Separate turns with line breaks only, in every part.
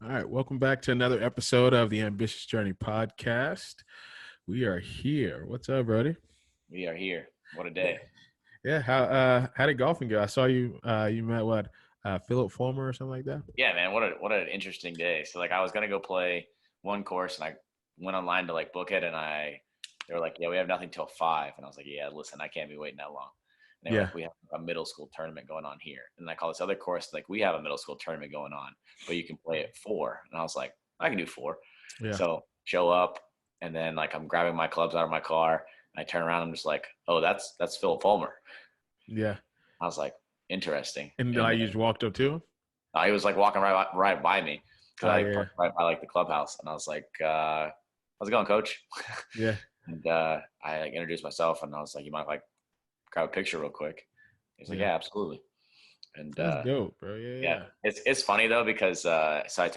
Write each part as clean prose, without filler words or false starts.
All right, welcome back to another episode of the Ambitious Journey podcast. We are here. What's up, Brody?
We are here. What a
Yeah,
day.
yeah. How did golfing go? I saw you. You met what? Philip Fulmer or something like that.
Yeah, man, what an interesting day. So like I was gonna go play one course and I went online to like book it and they were like, yeah, we have nothing till 5. And I was like, yeah, listen, I can't be waiting that long. And they were
Yeah,
like, we have a middle school tournament going on here. And I call this other course, like we have a middle school tournament going on, but you can play at 4. And I was like, I can do 4.
yeah,
So show up and then like I'm grabbing my clubs out of my car and I turn around and I'm just like, oh, that's Philip Fulmer.
yeah.
I was like, interesting.
And
And
you just walked up to him.
he was like walking right by me because
Oh
I
yeah,
parked right by like the clubhouse, and I was like, "How's it going, Coach?"
yeah.
And I like introduced myself, and I was like, "You might like grab a picture real quick?" He's like,
Yeah.
"Yeah, absolutely." And
That's dope, bro. Yeah,
yeah,
yeah.
it's funny though because so I sent a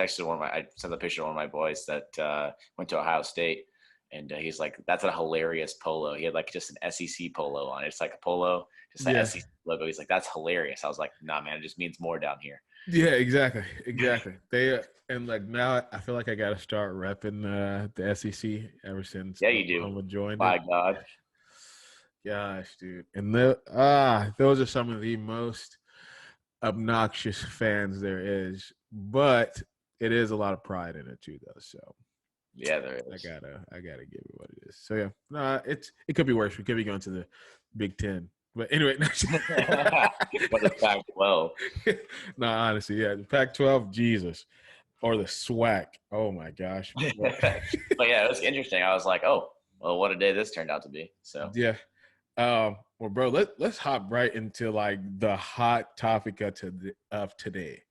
picture to one of my boys that went to Ohio State, and he's like, "That's a hilarious polo." He had like just an SEC polo on. It's like a polo, just an
Yeah,
SEC logo. He's like, "That's hilarious." I was like, "Nah, man, it just means more down here."
yeah. Exactly, exactly. They and like now, I feel like I got to start repping the SEC ever since
Yeah, you do.
Oklahoma joined it.
By God.
Gosh, dude. And those are some of the most obnoxious fans there is, but it is a lot of pride in it too, though. So
Yeah, there
I
is.
gotta give it what it is. So yeah, no, it could be worse. We could be going to the Big Ten, but anyway.
But it's Pac-12.
No, honestly, yeah, the Pac-12, Jesus, or the SWAC. Oh my gosh.
But yeah, it was interesting. I was like, oh, well, what a day this turned out to be. So
Yeah. Well, bro, let's hop right into like the hot topic of today.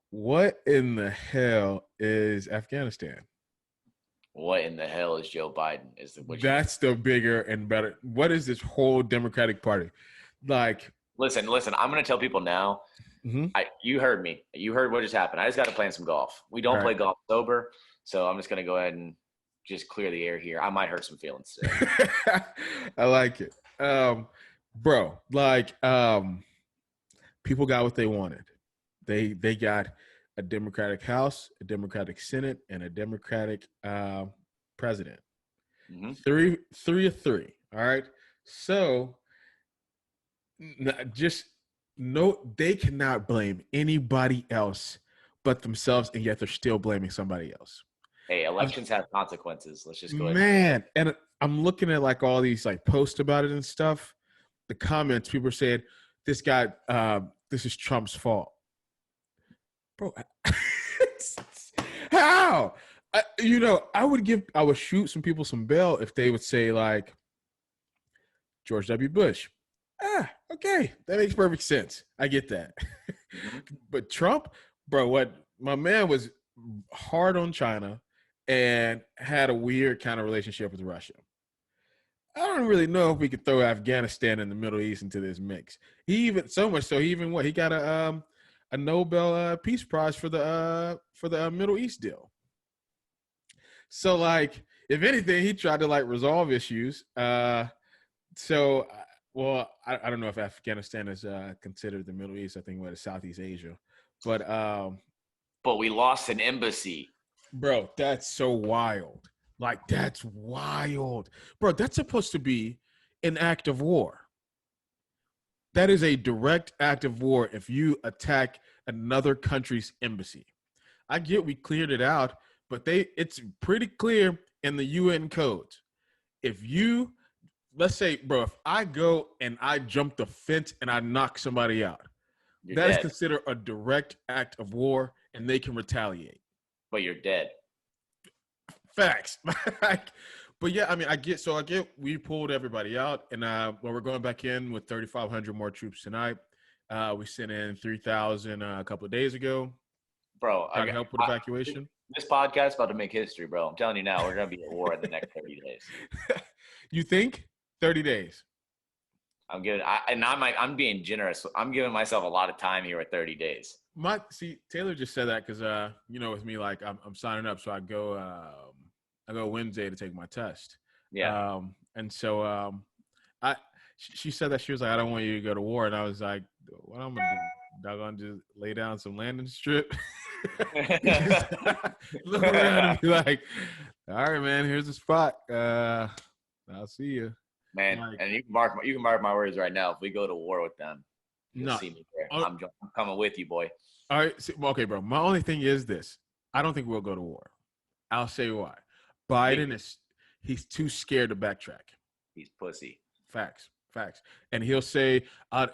What in the hell is Afghanistan?
what in the hell is Joe Biden? Is the what you
That's the bigger and better. What is this whole Democratic Party? Like,
listen. I'm gonna tell people now.
mhm.
You heard me. You heard what just happened. I just got to play some golf. We don't
Right.
play golf sober, so I'm just gonna go ahead and just clear the air here. I might hurt some feelings today.
I like it. Bro, like people got what they wanted. They got a Democratic House, a Democratic Senate, and a Democratic president.
Hmm.
Three of three. All right. So just no, they cannot blame anybody else but themselves, and yet they're still blaming somebody else.
Hey, elections have consequences. Let's just go ahead and say
Man, and I'm looking at like all these like posts about it and stuff. The comments, people are saying this guy, this is Trump's fault, bro. How? I would shoot some people some bail if they would say like George W. Bush. Okay, that makes perfect sense. I get that.
it. Hmm.
But Trump, bro, what my man was hard on China and had a weird kind of relationship with Russia. I don't really know if we could throw Afghanistan and the Middle East into this mix. He even so much so he even what he got a Nobel Peace Prize for the Middle East deal. So like if anything, he tried to like resolve issues. So well, I don't know if Afghanistan is considered the Middle East. I think what is Southeast Asia, but
But we lost an embassy.
bro, that's so wild. Like that's wild, bro. That's supposed to be an act of war. That is a direct act of war if you attack another country's embassy. I get we cleared it out, but it's pretty clear in the UN codes. If you let's say, bro, if I go and I jump the fence and I knock somebody out,
You're
that is
dead.
considered a direct act of war and they can retaliate.
But you're dead.
Facts. Like, but yeah, I mean, I get we pulled everybody out and well, we're going back in with 3,500 more troops tonight. We sent in 3,000 a couple of days ago.
Bro,
Trying to help with evacuation.
this podcast is about to make history, bro. I'm telling you now, we're gonna be at war in the next 30 days.
You think 30 days?
I'm being generous. I'm giving myself a lot of time here with 30 days.
Taylor just said that because with me, like I'm signing up, so I go Wednesday to take my test.
Yeah.
And so I she said that she was like, I don't want you to go to war, and I was like, what I'm gonna do? Doggone just lay down some landing strip. Just look around and be like, all right, man, here's the spot. I'll see you.
Man,
Like,
and you can mark my words right now. If we go to war with them, you'll
no.
see me there.
Oh,
I'm coming with you, boy.
all right. See, okay, bro. My only thing is this. I don't think we'll go to war. I'll say why. Biden he's too scared to backtrack.
He's pussy.
Facts. And he'll say,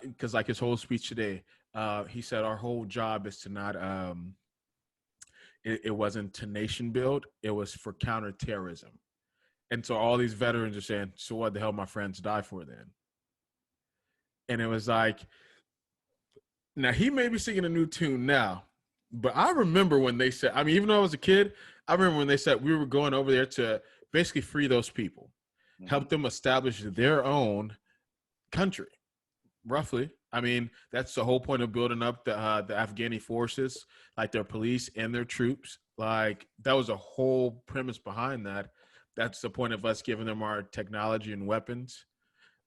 because like his whole speech today, he said our whole job is to not it wasn't to nation build, it was for counterterrorism. And so all these veterans are saying, so what the hell my friends die for then? And it was like, now he may be singing a new tune now, but I remember when they said, I mean, even though I was a kid, I remember when they said we were going over there to basically free those people, help them establish their own country, roughly. I mean, that's the whole point of building up the Afghani forces, like their police and their troops. Like that was a whole premise behind that. That's the point of us giving them our technology and weapons.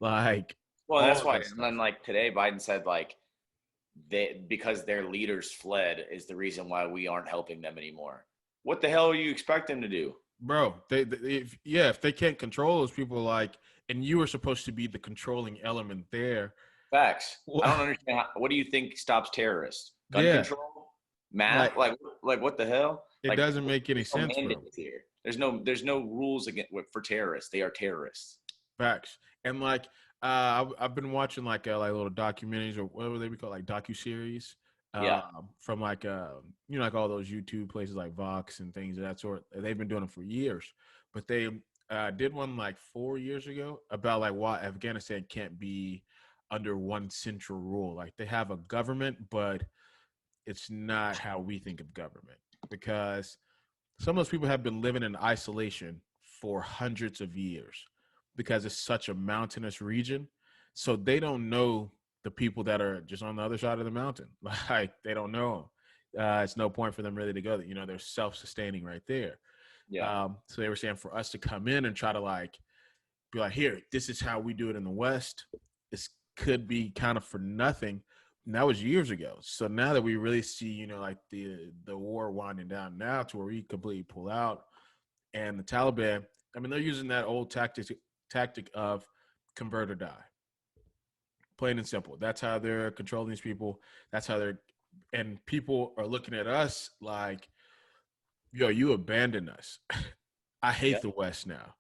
Like,
well,
all
that's
of
why.
that
And then,
stuff.
like today, Biden said, like because their leaders fled is the reason why we aren't helping them anymore. What the hell are you expect them to do?
Bro, if they can't control those people, like, and you were supposed to be the controlling element there.
Facts. I
Well,
don't understand. What do you think stops terrorists? Gun
yeah,
control? Math?
like
Like what the hell?
it
Like
doesn't make any
there's no
sense, bro.
mandates here. There's no rules against for terrorists. They are terrorists.
Facts. And like I've been watching like little documentaries or whatever they be called, like docu-series,
Yeah.
from like like all those YouTube places like Vox and things of that sort. They've been doing them for years, but they did one like 4 years ago about like why Afghanistan can't be under one central rule. Like they have a government, but it's not how we think of government, because some of those people have been living in isolation for hundreds of years because it's such a mountainous region. So they don't know the people that are just on the other side of the mountain. Like they don't know them. It's no point for them really to go there. You know, they're self-sustaining right there.
Yeah.
So they were saying for us to come in and try to like be like, here, this is how we do it in the West. This could be kind of for nothing. And that was years ago. So now that we really see, like the war winding down now to where we completely pull out, and the Taliban, I mean, they're using that old tactic of convert or die. Plain and simple. That's how they're controlling these people. That's how and people are looking at us like, yo, you abandoned us. I hate
Yeah.
the West now.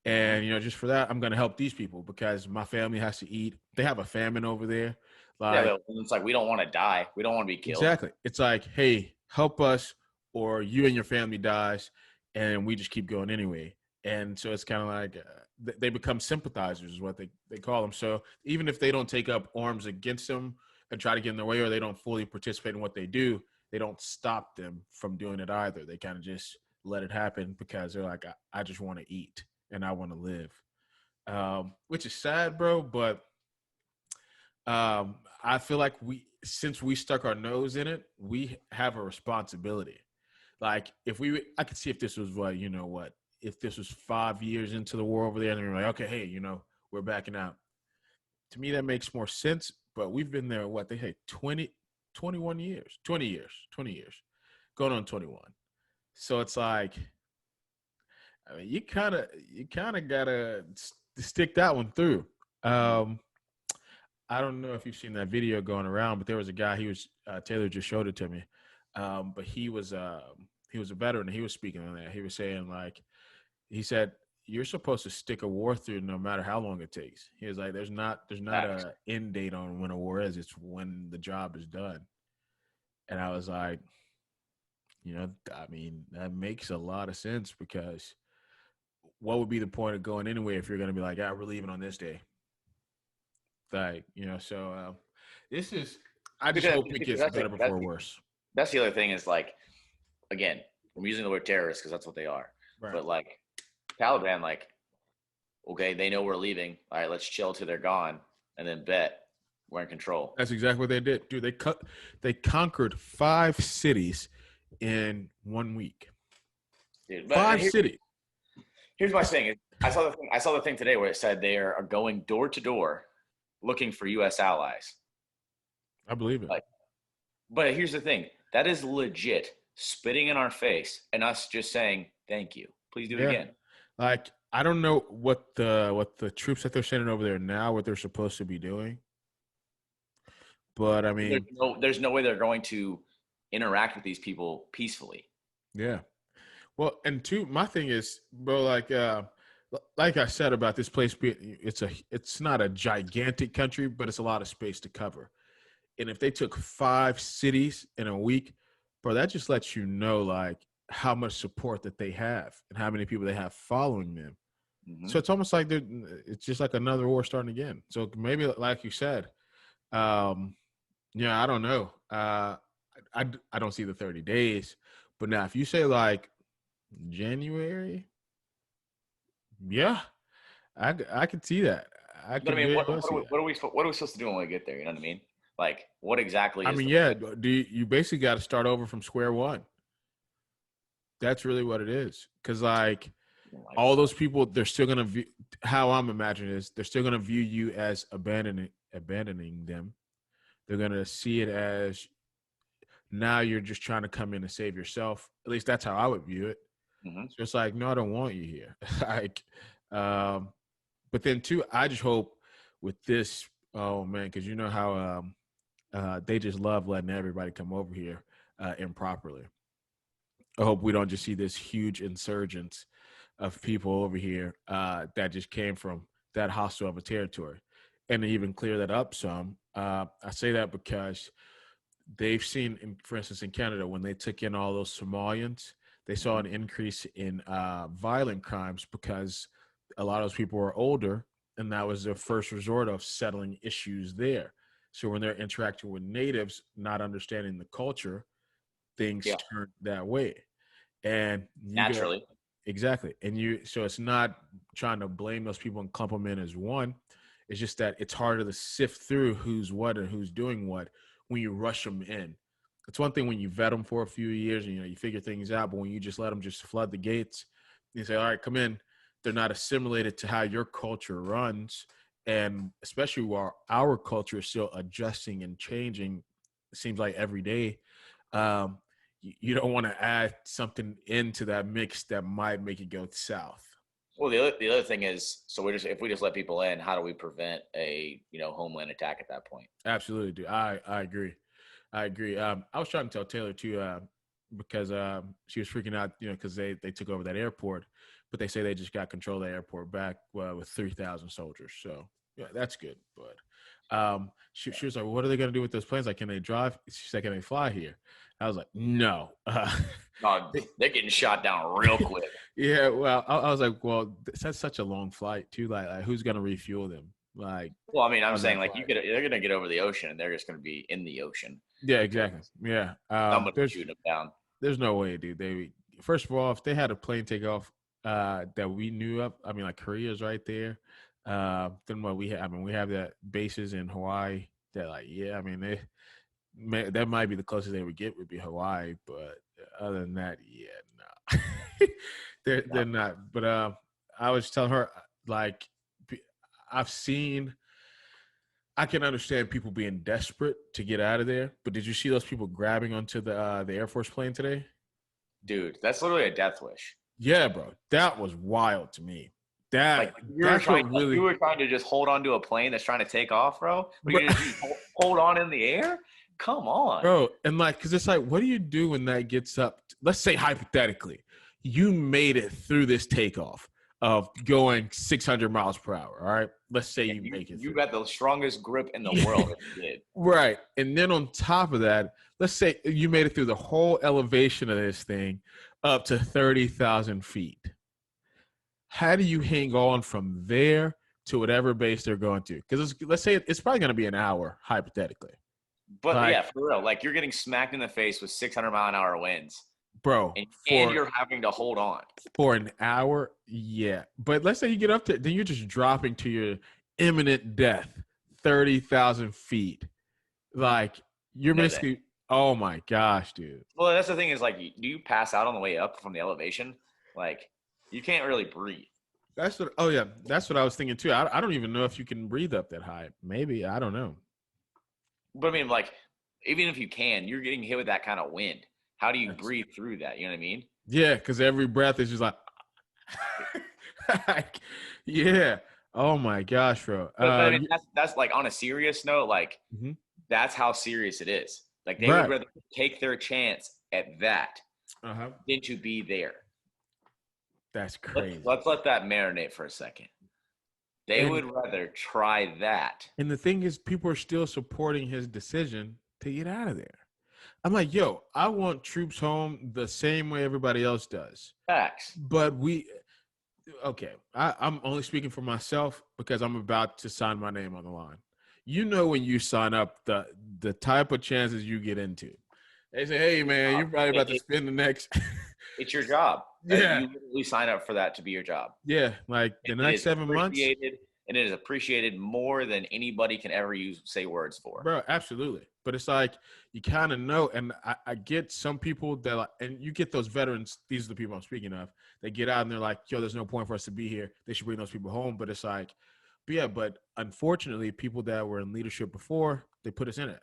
Mm-hmm.
And just for that, I'm going to help these people because my family has to eat. They have a famine over there.
Yeah,
Like,
but it's like we don't want to die. We don't want to be killed.
exactly. It's like, hey, help us, or you and your family dies, and we just keep going anyway. And so it's kind of like they become sympathizers, is what they call them. So even if they don't take up arms against them and try to get in their way, or they don't fully participate in what they do, they don't stop them from doing it either. They kind of just let it happen because they're like, I just want to eat and I want to live, which is sad, bro. But I feel like since we stuck our nose in it, we have a responsibility. Like I could see if this was if this was 5 years into the war over there, and we were like, okay, hey, we're backing out. To me, that makes more sense. But we've been there, what they say, 21 years, 20 years, going on 21. So it's like, I mean, you kind of gotta stick that one through. I don't know if you've seen that video going around, but there was a guy. He was Taylor just showed it to me, but he was a veteran. And he was speaking on that. He was saying he said you're supposed to stick a war through no matter how long it takes. He was like, there's not a end date on when a war is. It's when the job is done. And I was like, I mean, that makes a lot of sense, because what would be the point of going anyway if you're going to be like, we're leaving on this day? Like, so this is, I just hope it gets better before worse.
That's the other thing is like, again, I'm using the word terrorists because that's what they are.
Right.
But like Taliban, like, okay, they know we're leaving. All right, let's chill till they're gone, and then bet we're in control.
That's exactly what they did, dude. They conquered 5 cities in 1 week.
Dude,
5 cities.
Here's my thing. I saw the thing today where it said they are going door to door looking for U.S. allies.
I believe it.
But here's the thing. That is legit. spitting in our face and us just saying, thank you. Please do it
Yeah.
again.
Like, I don't know what the troops that they're sending over there now, what they're supposed to be doing. But I mean,
There's no way they're going to interact with these people peacefully.
yeah. Well, and two, my thing is, bro, like I said about this place being, it's not a gigantic country, but it's a lot of space to cover. And if they took 5 cities in a week, bro, that just lets you know like how much support that they have and how many people they have following them.
Mm-hmm.
So it's almost like it's just like another war starting again. So maybe, like you said, yeah, I don't know. I don't see the 30 days, but now if you say like January, yeah, I could see that. I
But I
could
mean,
very well see that.
what are we supposed to do when we get there? You know what I mean? Like, what exactly
I
is
mean,
the
yeah,
plan?
you basically got to start over from square one. That's really what it is. Because like
Like,
all those people, they're still gonna view. How I'm imagining is they're still gonna view you as abandoning them. They're gonna see it as now you're just trying to come in and save yourself. At least that's how I would view it.
mm-hmm.
So it's like, no, I don't want you here. like, um, but then too, I just hope with this, oh man, because you know how they just love letting everybody come over here improperly. I hope we don't just see this huge insurgence of people over here that just came from that hostile of a territory, and to even clear that up some. I say that because they've seen, for instance, in Canada, when they took in all those Somalians, they saw
Mm-hmm.
an increase in violent crimes because a lot of those people were older, and that was their first resort of settling issues there. So when they're interacting with natives, not understanding the culture, things
Yeah,
turn that way. And you get
naturally.
exactly, and so it's not trying to blame those people and clump them in as one. It's just that it's harder to sift through who's what and who's doing what when you rush them in. It's one thing when you vet them for a few years and you figure things out, but when you just let them just flood the gates, you say, "All right, come in." They're not assimilated to how your culture runs, and especially while our culture is still adjusting and changing. It seems like every day. Um, you don't want to add something into that mix that might make it go south.
Well, the other thing is, so if we just let people in, how do we prevent a homeland attack at that point?
Absolutely, dude. I agree. I agree. I was trying to tell Taylor too, because she was freaking out, because they took over that airport, but they say they just got control of the airport back with 3,000 soldiers. So yeah, that's good. But she was like, well, "What are they going to do with those planes? Like, can they drive?" She said, "Can they fly here?" I was like, "No."
No, they're getting shot down real quick.
Yeah, well, I was like, well, that's such a long flight too. Like who's gonna refuel them? Like
Well, I mean, I'm
on
saying
that
like
flight?
they're gonna get over the ocean and they're just gonna be in the ocean
Yeah,
because
exactly. Yeah,
somebody's shooting them down.
there's no way, dude. They first of all, if they had a plane take off that we knew of, I mean, like Korea's right there. Then what we have, I mean, we have that bases in Hawaii. That like, yeah, I mean, that might be the closest they would get would be Hawaii, but other than that, yeah, no, they're not. But I was telling her like I've seen. I can understand people being desperate to get out of there, but did you see those people grabbing onto the Air Force plane today?
Dude, that's literally a death wish.
Yeah, bro, that was wild to me.
Like
That's what
you
really,
were trying to just hold on to a plane that's trying to take off, bro. But
bro,
you just hold on in the air. Come on.
bro, and like, cause it's like, what do you do when that gets up? Let's say hypothetically, you made it through this takeoff of going 600 miles per hour. All right, let's say
Yeah,
you make it
you
through.
got the strongest grip in the
Yeah.
world if you did.
Right. And then on top of that, let's say you made it through the whole elevation of this thing up to 30,000 feet. How do you hang on from there to whatever base they're going to? Because let's say it's probably going to be an hour, hypothetically.
But
Like,
yeah, for real, like you're getting smacked in the face with 600-mile-an-hour winds,
bro,
and you're having to hold on.
for an hour, yeah. But let's say you get up to, then you're just dropping to your imminent death, 30,000 feet. Like, you're
No,
basically, oh my gosh, dude.
well, that's the thing is like, do you pass out on the way up from the elevation? Like, you can't really breathe.
That's what. Oh yeah, that's what I was thinking too. I don't even know if you can breathe up that high. Maybe I don't know.
But I mean, like, even if you can, you're getting hit with that kind of wind. How do you breathe through that? You know what I mean?
Yeah, because every breath is just like, yeah. Oh my gosh, bro.
But I mean, that's like on a serious note, like
Mhm.
that's how serious it is. Like they would
Right.
rather take their chance at that
Uh-huh.
than to be there.
That's
Let's
crazy.
let's let that marinate for a second. They
And
would rather try that.
and the thing is, people are still supporting his decision to get out of there. I'm like, yo, I want troops home the same way everybody else does.
Facts.
But okay, I'm only speaking for myself because I'm about to sign my name on the line. You know, when you sign up, the type of chances you get into. They say, hey, man, you're probably about to spend the next.
It's your job.
Yeah.
You literally sign up for that to be your job.
Yeah. Like the
It
next
is
7 months.
appreciated, and it is appreciated more than anybody can ever say words for.
Bro, absolutely. But it's like you kind of know, and I get some people that, and you get those veterans. These are the people I'm speaking of. They get out and they're like, "Yo, there's no point for us to be here. They should bring those people home." But it's like, but yeah, but unfortunately, people that were in leadership before, they put us in it.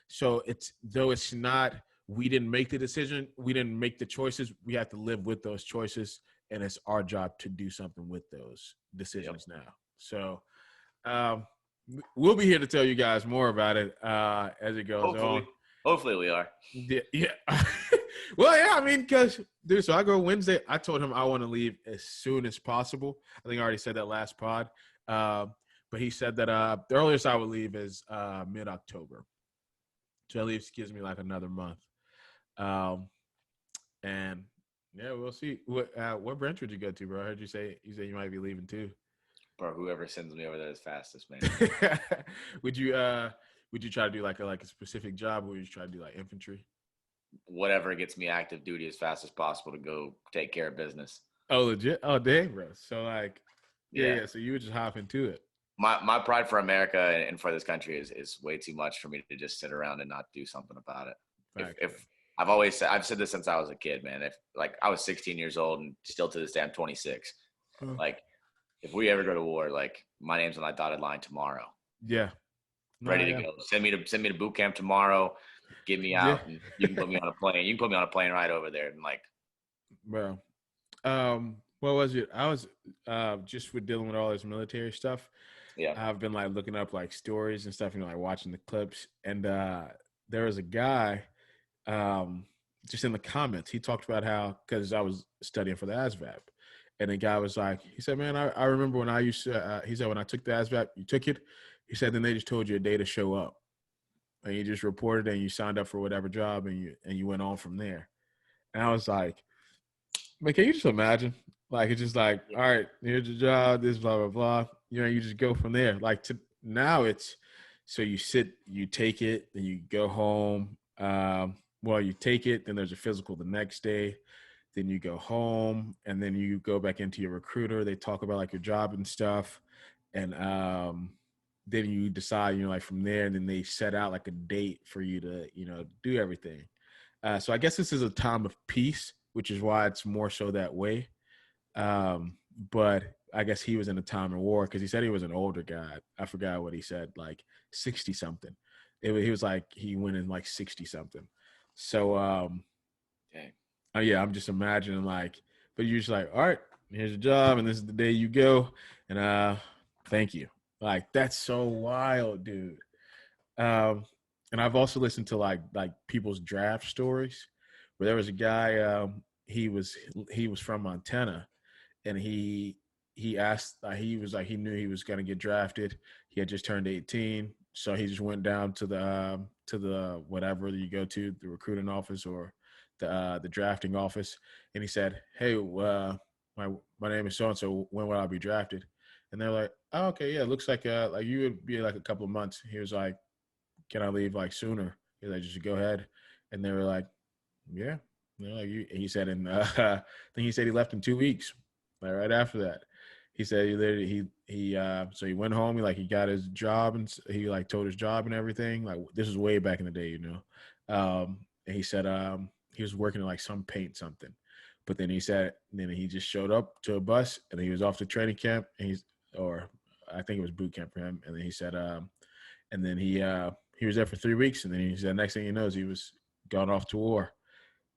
So it's not. We didn't make the decision. We didn't make the choices. We have to live with those choices, and it's our job to do something with those decisions now. So. Um, we'll be here to tell you guys more about it as it goes on.
Hopefully we are.
Yeah. Well, yeah, I mean, because, dude, so I go Wednesday. I told him I want to leave as soon as possible. I think I already said that last pod. But he said that the earliest I would leave is mid-October. So at least gives me like another month. And yeah, we'll see. What branch would you go to, bro? I heard you say you might be leaving too.
Bro, whoever sends me over there is fastest, man.
would you try to do like a specific job, or would you try to do like infantry?
Whatever gets me active duty as fast as possible to go take care of business.
Oh, legit? Oh, dang, bro. So like,
yeah.
So you would just hop into it.
My pride for America and for this country is way too much for me to just sit around and not do something about it. If I've said this since I was a kid, man. If like I was 16 years old and still to this day I'm 26. Like if we ever go to war, like my name's on that dotted line tomorrow.
Yeah.
Ready to go. Send me to boot camp tomorrow. Get me out, and you can put me on a plane. You can put me on a plane right over there, and like,
bro. What was it? I was just with dealing with all this military stuff.
Yeah.
I've been like looking up like stories and stuff, like watching the clips. And there was a guy, just in the comments, he talked about how, because I was studying for the ASVAB, and the guy was like, he said, man, I remember when I used to, he said, when I took the ASVAB, you took it. He said, then they just told you a day to show up, and you just reported and you signed up for whatever job, and you went on from there. And I was like, man, can you just imagine? Like, it's just like, all right, here's your job, this, blah, blah, blah. You just go from there. Like now it's, so you take it, then you go home. You take it, then there's a physical the next day. Then you go home, and then you go back into your recruiter. They talk about like your job and stuff. And then you decide, like from there, and then they set out like a date for you to, do everything. So I guess this is a time of peace, which is why it's more so that way. But I guess he was in a time of war because he said he was an older guy. I forgot what he said, like 60 something. He was like, he went in like 60 something. So, yeah, I'm just imagining like, but you're just like, all right, here's your job, and this is the day you go, and thank you. Like, that's so wild, dude. And I've also listened to like people's draft stories, where there was a guy, he was from Montana, and he asked, he was like, he knew he was going to get drafted. He had just turned 18, so he just went down to the whatever you go to, the recruiting office or the drafting office, and he said, hey, my name is so and so, when will I be drafted? And they're like, oh, okay, yeah, it looks like you would be like a couple of months. He was like, can I leave like sooner? He's like, just go ahead. And they were like, yeah. He said, and I think he said he left in 2 weeks. Like right after that, he said so he went home. He got his job, and he like told his job and everything. Like, this was way back in the day, And he said he was working in like some paint something, but then he just showed up to a bus, and he was off to training camp, and I think it was boot camp for him. And then he said and then he was there for 3 weeks, and then he said next thing he knows he was gone off to war.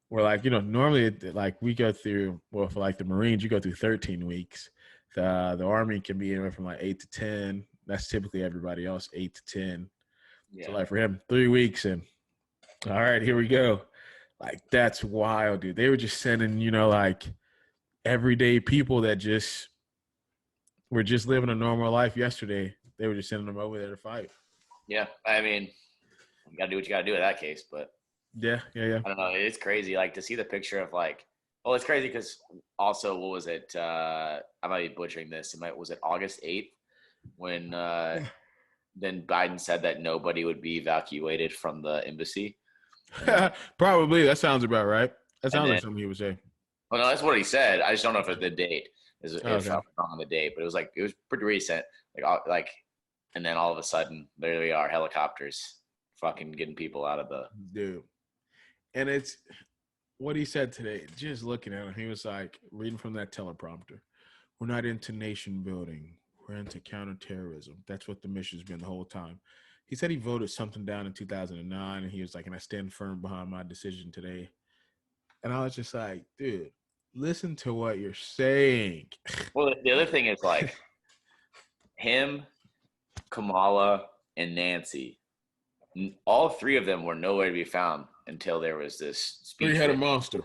Where like, normally like we go through, well, for like the Marines, you go through 13 weeks. The Army can be anywhere from like 8 to 10. That's typically everybody else, 8 to 10. So
Yeah.
like for him, 3 weeks and all right, here we go. Like that's wild, dude. They were just sending, like everyday people that just were just living a normal life yesterday. They were just sending them over there to fight.
Yeah. I mean, you gotta do what you gotta do in that case, but
Yeah, yeah, yeah.
I don't know. It's crazy. Like to see the picture of like, well, it's crazy because also, what was it? I might be butchering this. Was it August 8th when then Biden said that nobody would be evacuated from the embassy? And then,
Probably that sounds about right. That
and
sounds like
then,
something he would say.
well, no, that's what he said. I just don't know if it's the date
Oh,
if
okay.
I'm wrong on the date, but it was pretty recent. Like, and then all of a sudden, there we are, helicopters, fucking getting people out of the.
Dude. And it's what he said today, just looking at him, he was like reading from that teleprompter. We're not into nation building. We're into counterterrorism. That's what the mission's been the whole time. He said he voted something down in 2009, and he was like, and I stand firm behind my decision today. And I was just like, dude, listen to what you're saying.
Well, the other thing is like him, Kamala, and Nancy. All three of them were nowhere to be found until there was this speech
Three-headed
written,
monster.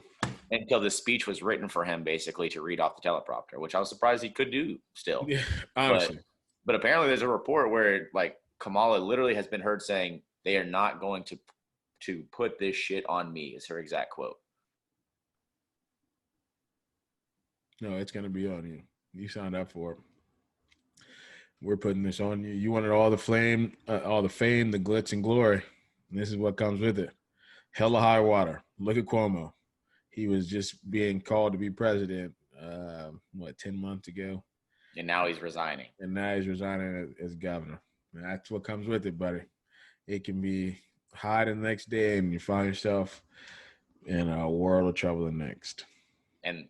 until the speech was written for him basically to read off the teleprompter, which I was surprised he could do still.
Yeah,
But
honestly.
but apparently there's a report where like Kamala literally has been heard saying they are not going to put this shit on me, is her exact quote.
No, it's gonna be on you. You signed up for it. We're putting this on you. You wanted all the flame, all the fame, the glitz and glory. And this is what comes with it. Hella high water. Look at Cuomo. He was just being called to be president, 10 months ago?
And now he's resigning.
And now he's resigning as governor. And that's what comes with it, buddy. It can be high the next day and you find yourself in a world of trouble the next.
And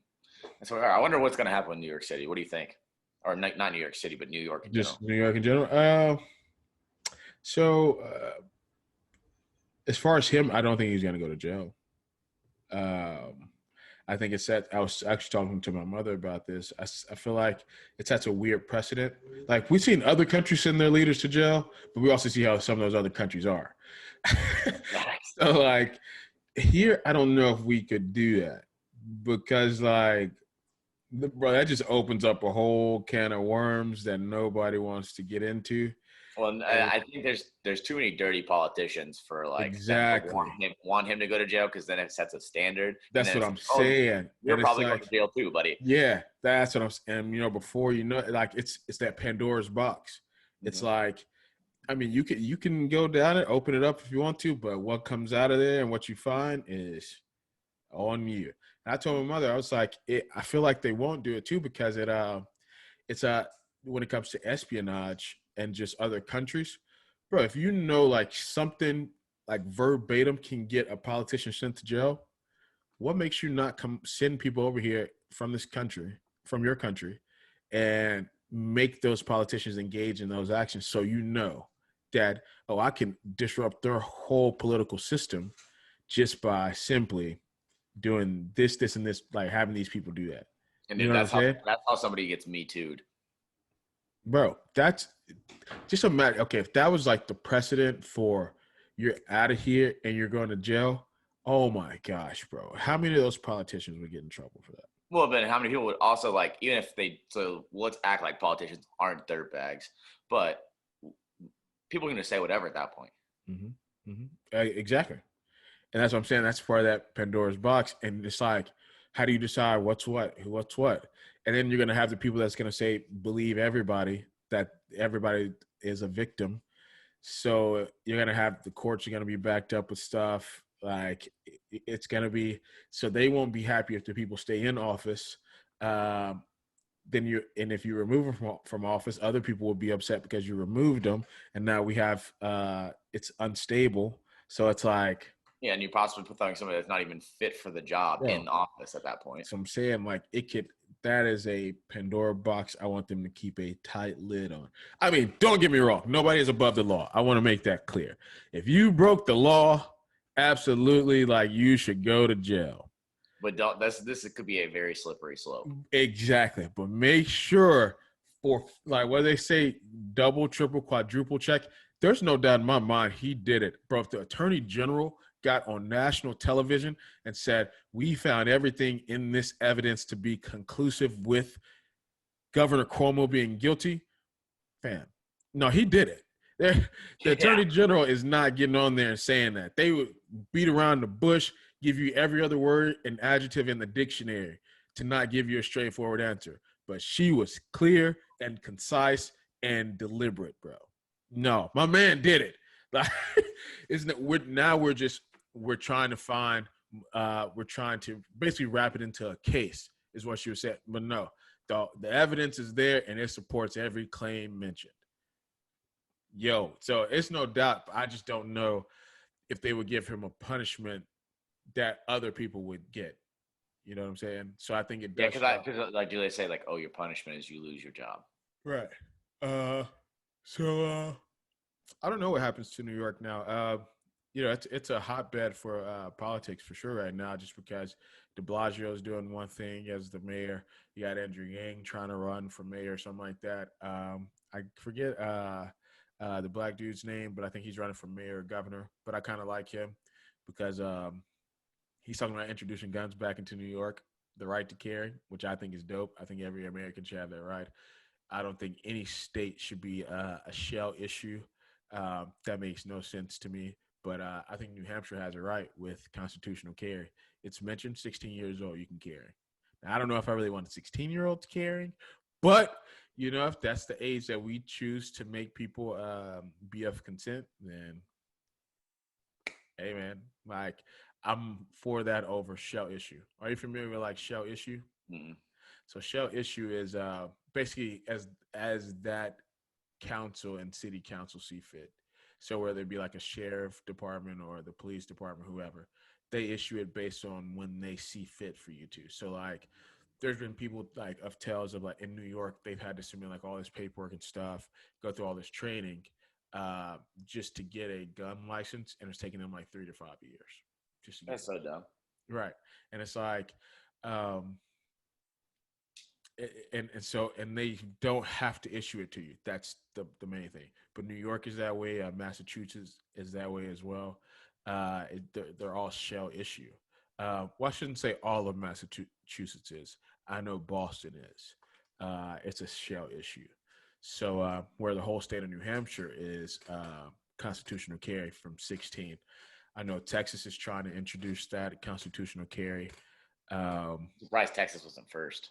so I wonder what's going to happen in New York City. What do you think? Or not New York City, but New York in general.
Just New York in general. As far as him, I don't think he's going to go to jail. I think it's set. I was actually talking to my mother about this. I feel like it sets a weird precedent. Like we've seen other countries send their leaders to jail, but we also see how some of those other countries are. So like here, I don't know if we could do that because like, bro, that just opens up a whole can of worms that nobody wants to get into.
Well, I think there's too many dirty politicians for like
Exactly.
them to want him to go to jail because then it sets a standard.
That's what I'm saying.
You're
and
probably
like,
going to jail too, buddy.
Yeah, that's what I'm saying. And before like it's that Pandora's box. It's
Mm-hmm.
like, I mean, you can go down it, open it up if you want to, but what comes out of there and what you find is on you. And I told my mother, I was like, I feel like they won't do it too because it's when it comes to espionage and just other countries, bro. If you know like something like verbatim can get a politician sent to jail, what makes you not send people over here from this country, from your country, and make those politicians engage in those actions so you know that, I can disrupt their whole political system just by simply doing this, and this, like having these people do that.
And
You know
that's
what I'm saying?
that's how somebody gets me too'd.
Bro, that's just imagine. Okay, if that was like the precedent for you're out of here and you're going to jail, oh my gosh, bro. How many of those politicians would get in trouble for that?
Well, but how many people would also like, even if let's act like politicians aren't dirtbags, but people are going to say whatever at that point.
Mm-hmm. Mm-hmm. Exactly. And that's what I'm saying. That's part of that Pandora's box. And it's like, how do you decide what's what? And then you're going to have the people that's going to say, believe everybody, that everybody is a victim. So you're going to have the courts are going to be backed up with stuff. Like it's going to be, so they won't be happy if the people stay in office. And if you remove them from office, other people will be upset because you removed them. And now we have, it's unstable. So it's like,
yeah, and you possibly put somebody that's not even fit for the job in office at that point.
So I'm saying like that is a Pandora box. I want them to keep a tight lid on. I mean, don't get me wrong. Nobody is above the law. I want to make that clear. If you broke the law absolutely like you should go to jail.
But don't. This could be a very slippery slope.
Exactly. But make sure for like what they say, double, triple, quadruple check. There's no doubt in my mind he did it. Bro, if the attorney general got on national television and said, we found everything in this evidence to be conclusive with Governor Cuomo being guilty, fam. No, he did it. The attorney general is not getting on there and saying that. They would beat around the bush, give you every other word and adjective in the dictionary to not give you a straightforward answer. But she was clear and concise and deliberate, bro. No, my man did it. Like, isn't it? We're trying to find. We're trying to basically wrap it into a case, is what she was saying. But no, the evidence is there and it supports every claim mentioned. So it's no doubt. I just don't know if they would give him a punishment that other people would get. You know what I'm saying? So I think it does.
Because like, do they say like, oh, your punishment is you lose your job?
Right. So I don't know what happens to New York now. It's a hotbed for politics for sure right now, just because de Blasio is doing one thing as the mayor. You got Andrew Yang trying to run for mayor or something like that. I forget the black dude's name, but I think he's running for mayor or governor. But I kind of like him because he's talking about introducing guns back into New York, the right to carry, which I think is dope. I think every American should have that right. I don't think any state should be a shell issue. That makes no sense to me. But I think New Hampshire has a right with constitutional carry. It's mentioned 16 years old, you can carry. Now, I don't know if I really want a 16-year-old carrying, but, if that's the age that we choose to make people be of consent, then, hey, man, like, I'm for that over shell issue. Are you familiar with, like, shell issue?
Mm-hmm.
So shell issue is basically as that council and city council see fit. So whether it be like a sheriff department or the police department, whoever, they issue it based on when they see fit for you to. So like there's been people like of tales of like in New York, they've had to submit like all this paperwork and stuff, go through all this training just to get a gun license. And it's taking them like 3 to 5 years.
That's so dumb.
Right. And it's like, and they don't have to issue it to you. That's the main thing. But New York is that way. Massachusetts is that way as well. They're all shell issue. Well, I shouldn't say all of Massachusetts is. I know Boston is. It's a shell issue. So where the whole state of New Hampshire is constitutional carry from 16. I know Texas is trying to introduce that constitutional carry.
Surprised Texas wasn't first.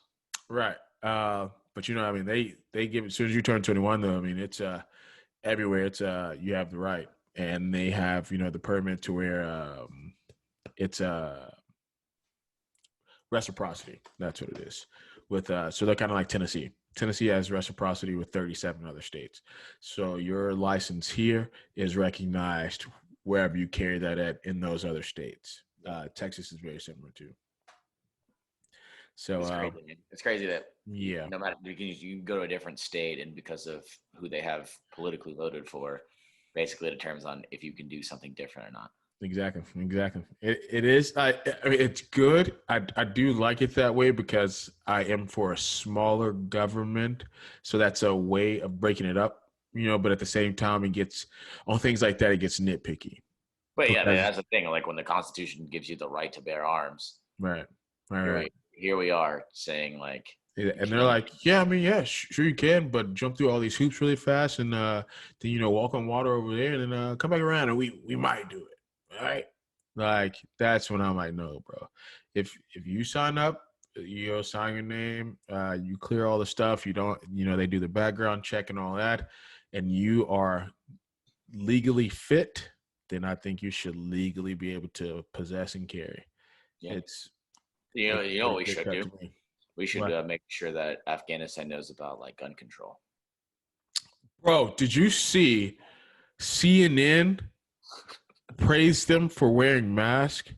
Right. But I mean, they give it as soon as you turn 21 though. I mean, it's everywhere. It's you have the right, and they have the permit to where it's reciprocity. That's what it is. With so they're kind of like Tennessee. Tennessee has reciprocity with 37 other states. So your license here is recognized wherever you carry that at in those other states. Texas is very similar too. So
it's crazy that
no
matter you can go to a different state, and because of who they have politically voted for, basically it determines on if you can do something different or not.
Exactly. It is. I mean, it's good. I do like it that way because I am for a smaller government, so that's a way of breaking it up. But at the same time, it gets on things like that. It gets nitpicky.
But yeah, that's the thing. Like when the Constitution gives you the right to bear arms,
right.
Here we are saying like,
and they're like, yeah, I mean, yeah, sure you can, but jump through all these hoops really fast, and then walk on water over there, and then come back around, and we might do it, all right? Like that's when I'm like, no, bro. If you sign up, you sign your name, you clear all the stuff, you don't, they do the background check and all that, and you are legally fit, then I think you should legally be able to possess and carry.
Yeah.
It's
what we should do? We should make sure that Afghanistan knows about like gun control.
Bro, did you see CNN praise them for wearing masks?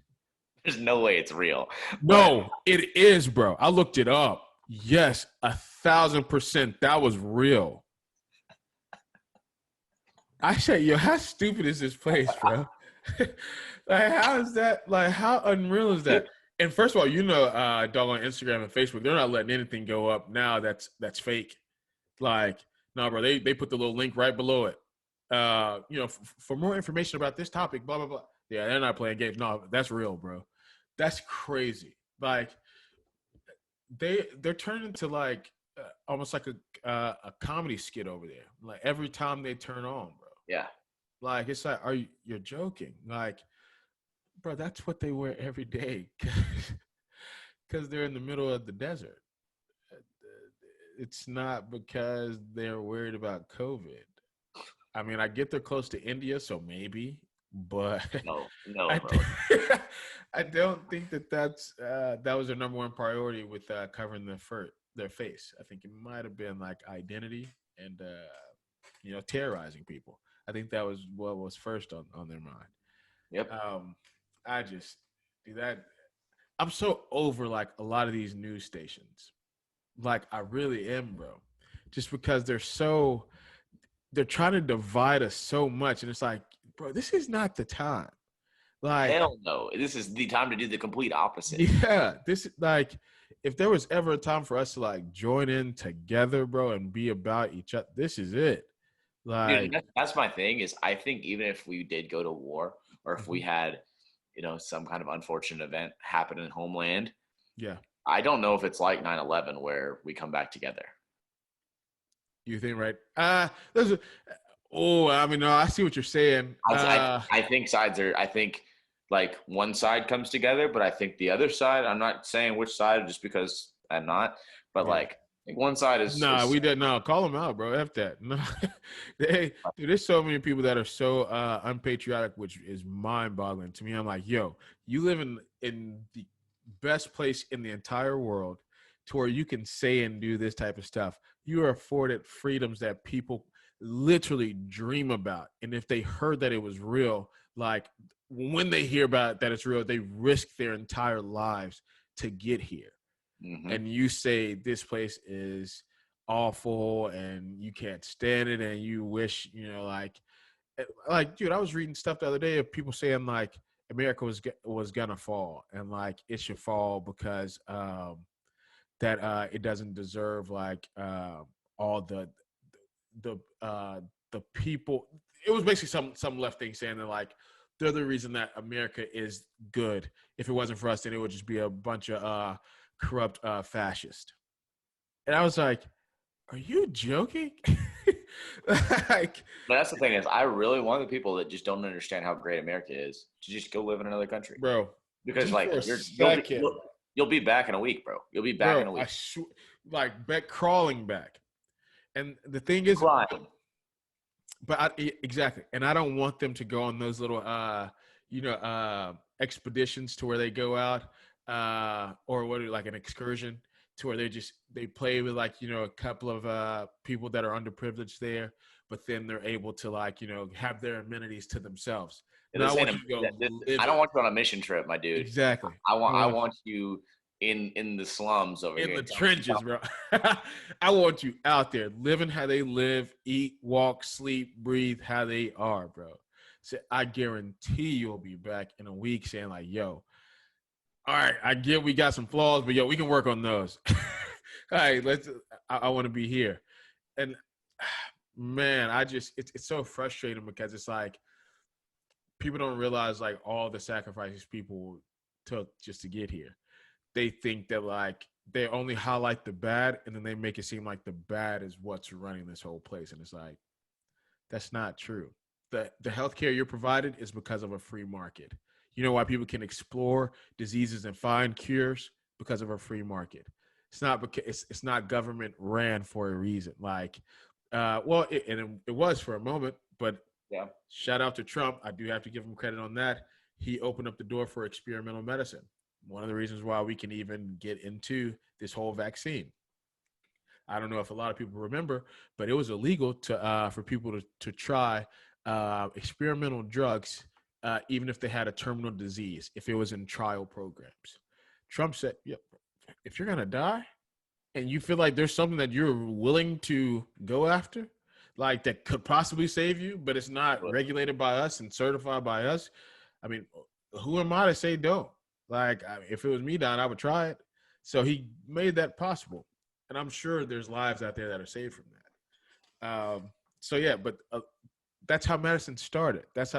There's no way it's real.
No, it is, bro. I looked it up. Yes, 1,000%. That was real. I said, yo, how stupid is this place, bro? Like, how is that? Like, how unreal is that? And first of all, dog on Instagram and Facebook, they're not letting anything go up now that's fake. Like, no, bro, they put the little link right below it. For more information about this topic, blah blah blah. Yeah, they're not playing games. No, that's real, bro. That's crazy. Like, they're turning into like almost like a comedy skit over there. Like every time they turn on, bro.
Yeah.
Like it's like, you're joking? Like, bro, that's what they wear every day because they're in the middle of the desert. It's not because they're worried about COVID. I mean, I get they're close to India, so maybe, but
No,
I,
bro.
I don't think that was their number one priority with covering their face. I think it might have been like identity and terrorizing people. I think that was what was first on their mind.
Yep.
I just do that. I'm so over like a lot of these news stations. Like I really am, bro. Just because they're trying to divide us so much, and it's like, bro, this is not the time. Like,
hell no. This is the time to do the complete opposite.
Yeah, this like if there was ever a time for us to like join in together, bro, and be about each other, this is it. Like,
Dude, that's my thing is I think even if we did go to war or if we
Mhm.
had, some kind of unfortunate event happen in homeland,
Yeah,
I don't know if it's like 9/11 where we come back together.
you think right? There's a, oh, I mean, no, I see what you're saying.
I think I think like one side comes together, but I think the other side, I'm not saying which side just because I'm not, but
Yeah.
like I think one side
Nah,
is
we did no. Call them out, bro. F that. No, dude, there's so many people that are so unpatriotic, which is mind-boggling to me. I'm like, yo, you live in the best place in the entire world, to where you can say and do this type of stuff. You are afforded freedoms that people literally dream about, and if they heard that it was real, like when they hear about that it's real, they risk their entire lives to get here.
mm-hmm.
And you say this place is awful and you can't stand it and you wish, dude, I was reading stuff the other day of people saying like America was gonna fall, and like it should fall because that it doesn't deserve like all the people. It was basically some left thing saying that like they're the reason that America is good. If it wasn't for us, then it would just be a bunch of corrupt fascist. And I was like, are you joking? Like,
But that's the thing is I really want the people that just don't understand how great America is to just go live in another country.
bro,
Because
just
like
for a
you'll
second,
you'll be back in a week, bro. You'll be back in a
bro,
week.
like back crawling back. And the thing is,
Crying.
but exactly, and I don't want them to go on those little expeditions to where they go out or what like an excursion to where they play with like a couple of people that are underprivileged there, but then they're able to like have their amenities to themselves.
Yeah,
Now I
this ain't
want you to go live
I don't
it.
want you on a mission trip, my dude.
Exactly.
I want you in the slums over
In
here.
the trenches, bro. I want you out there living how they live, eat, walk, sleep, breathe how they are, bro. So I guarantee you'll be back in a week saying like, yo, all right, I get we got some flaws, but yo, we can work on those. All right, I want to be here. And man, it's so frustrating because it's like people don't realize like all the sacrifices people took just to get here. They think that like they only highlight the bad and then they make it seem like the bad is what's running this whole place. And it's like, that's not true. The healthcare you're provided is because of a free market. You know why people can explore diseases and find cures? Because of a free market. It's not because it's not government ran for a reason. Like, it was for a moment, but
Yeah.
shout out to Trump. I do have to give him credit on that. He opened up the door for experimental medicine. One of the reasons why we can even get into this whole vaccine. I don't know if a lot of people remember, but it was illegal for people to try experimental drugs, even if they had a terminal disease, if it was in trial programs. Trump said, "Yep, if you're gonna die, and you feel like there's something that you're willing to go after, like that could possibly save you, but it's not regulated by us and certified by us, I mean, who am I to say don't? Like, if it was me, Don, I would try it. So he made that possible, and I'm sure there's lives out there that are saved from that. So yeah, but that's how medicine started. That's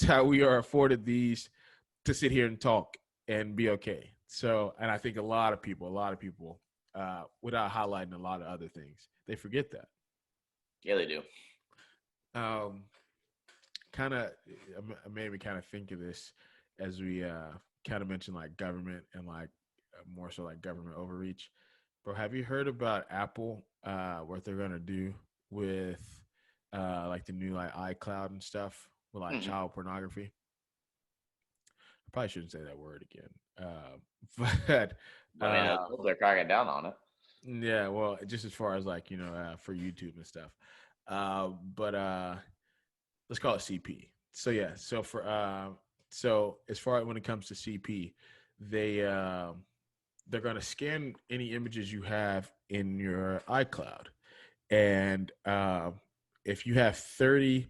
how we are afforded these to sit here and talk and be okay. So, and I think a lot of people, without highlighting a lot of other things, they forget that.
Yeah, they do.
Kind of made me kind of think of this as we kind of mentioned like government and like more so like government overreach. Bro, have you heard about Apple? What they're gonna do with like the new like iCloud and stuff with like child pornography? I probably shouldn't say that word again. But
I mean, they're cracking down on it.
yeah, well, just as far as like for YouTube and stuff. But let's call it CP. So yeah, so as far as when it comes to CP, they're going to scan any images you have in your iCloud, and if you have 30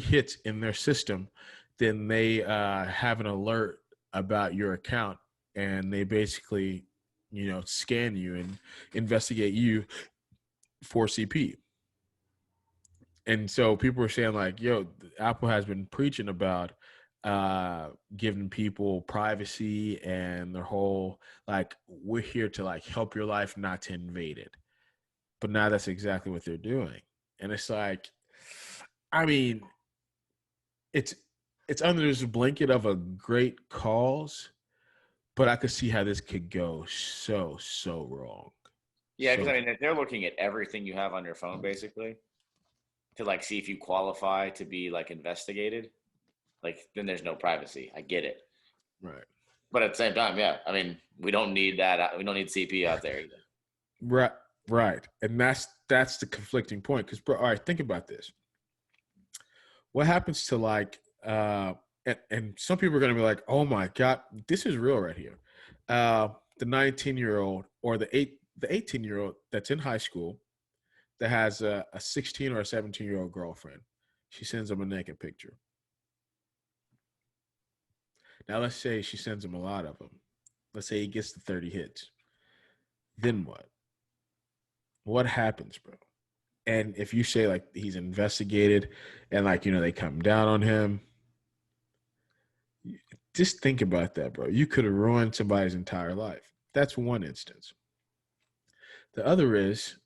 hits in their system, then they have an alert about your account, and they basically scan you and investigate you for CP. And so people were saying like, yo, Apple has been preaching about giving people privacy and their whole like, we're here to like help your life, not to invade it. But now that's exactly what they're doing. And it's like, I mean, it's under this blanket of a great cause, but I could see how this could go so wrong.
Yeah, because I mean, if they're looking at everything you have on your phone, basically, to like see if you qualify to be like investigated, like then there's no privacy. I get it,
right?
But at the same time, yeah, I mean, we don't need that. We don't need CP out there either.
Right, and that's the conflicting point. Because, bro, all right, think about this. What happens to like, and some people are going to be like, oh my God, this is real right here. The 19-year-old or the 18-year-old that's in high school that has a 16 or a 17-year-old girlfriend. She sends him a naked picture. Now, let's say she sends him a lot of them. Let's say he gets the 30 hits. Then what? What happens, bro? And if you say like he's investigated and like, they come down on him, just think about that, bro. You could have ruined somebody's entire life. That's one instance. The other is,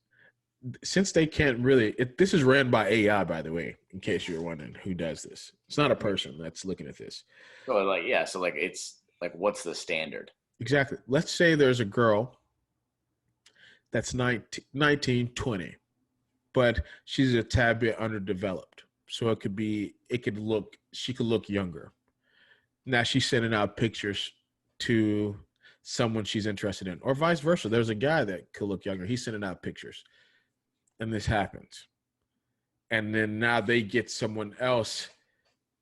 since they can't really, this is ran by AI, by the way, in case you're wondering who does this. It's not a person that's looking at this.
So like, yeah. So like, it's like, what's the standard?
Exactly. Let's say there's a girl that's 19, 20, but she's a tad bit underdeveloped. So she could look younger. Now she's sending out pictures to someone she's interested in, or vice versa. There's a guy that could look younger. He's sending out pictures. And this happens. And then now they get someone else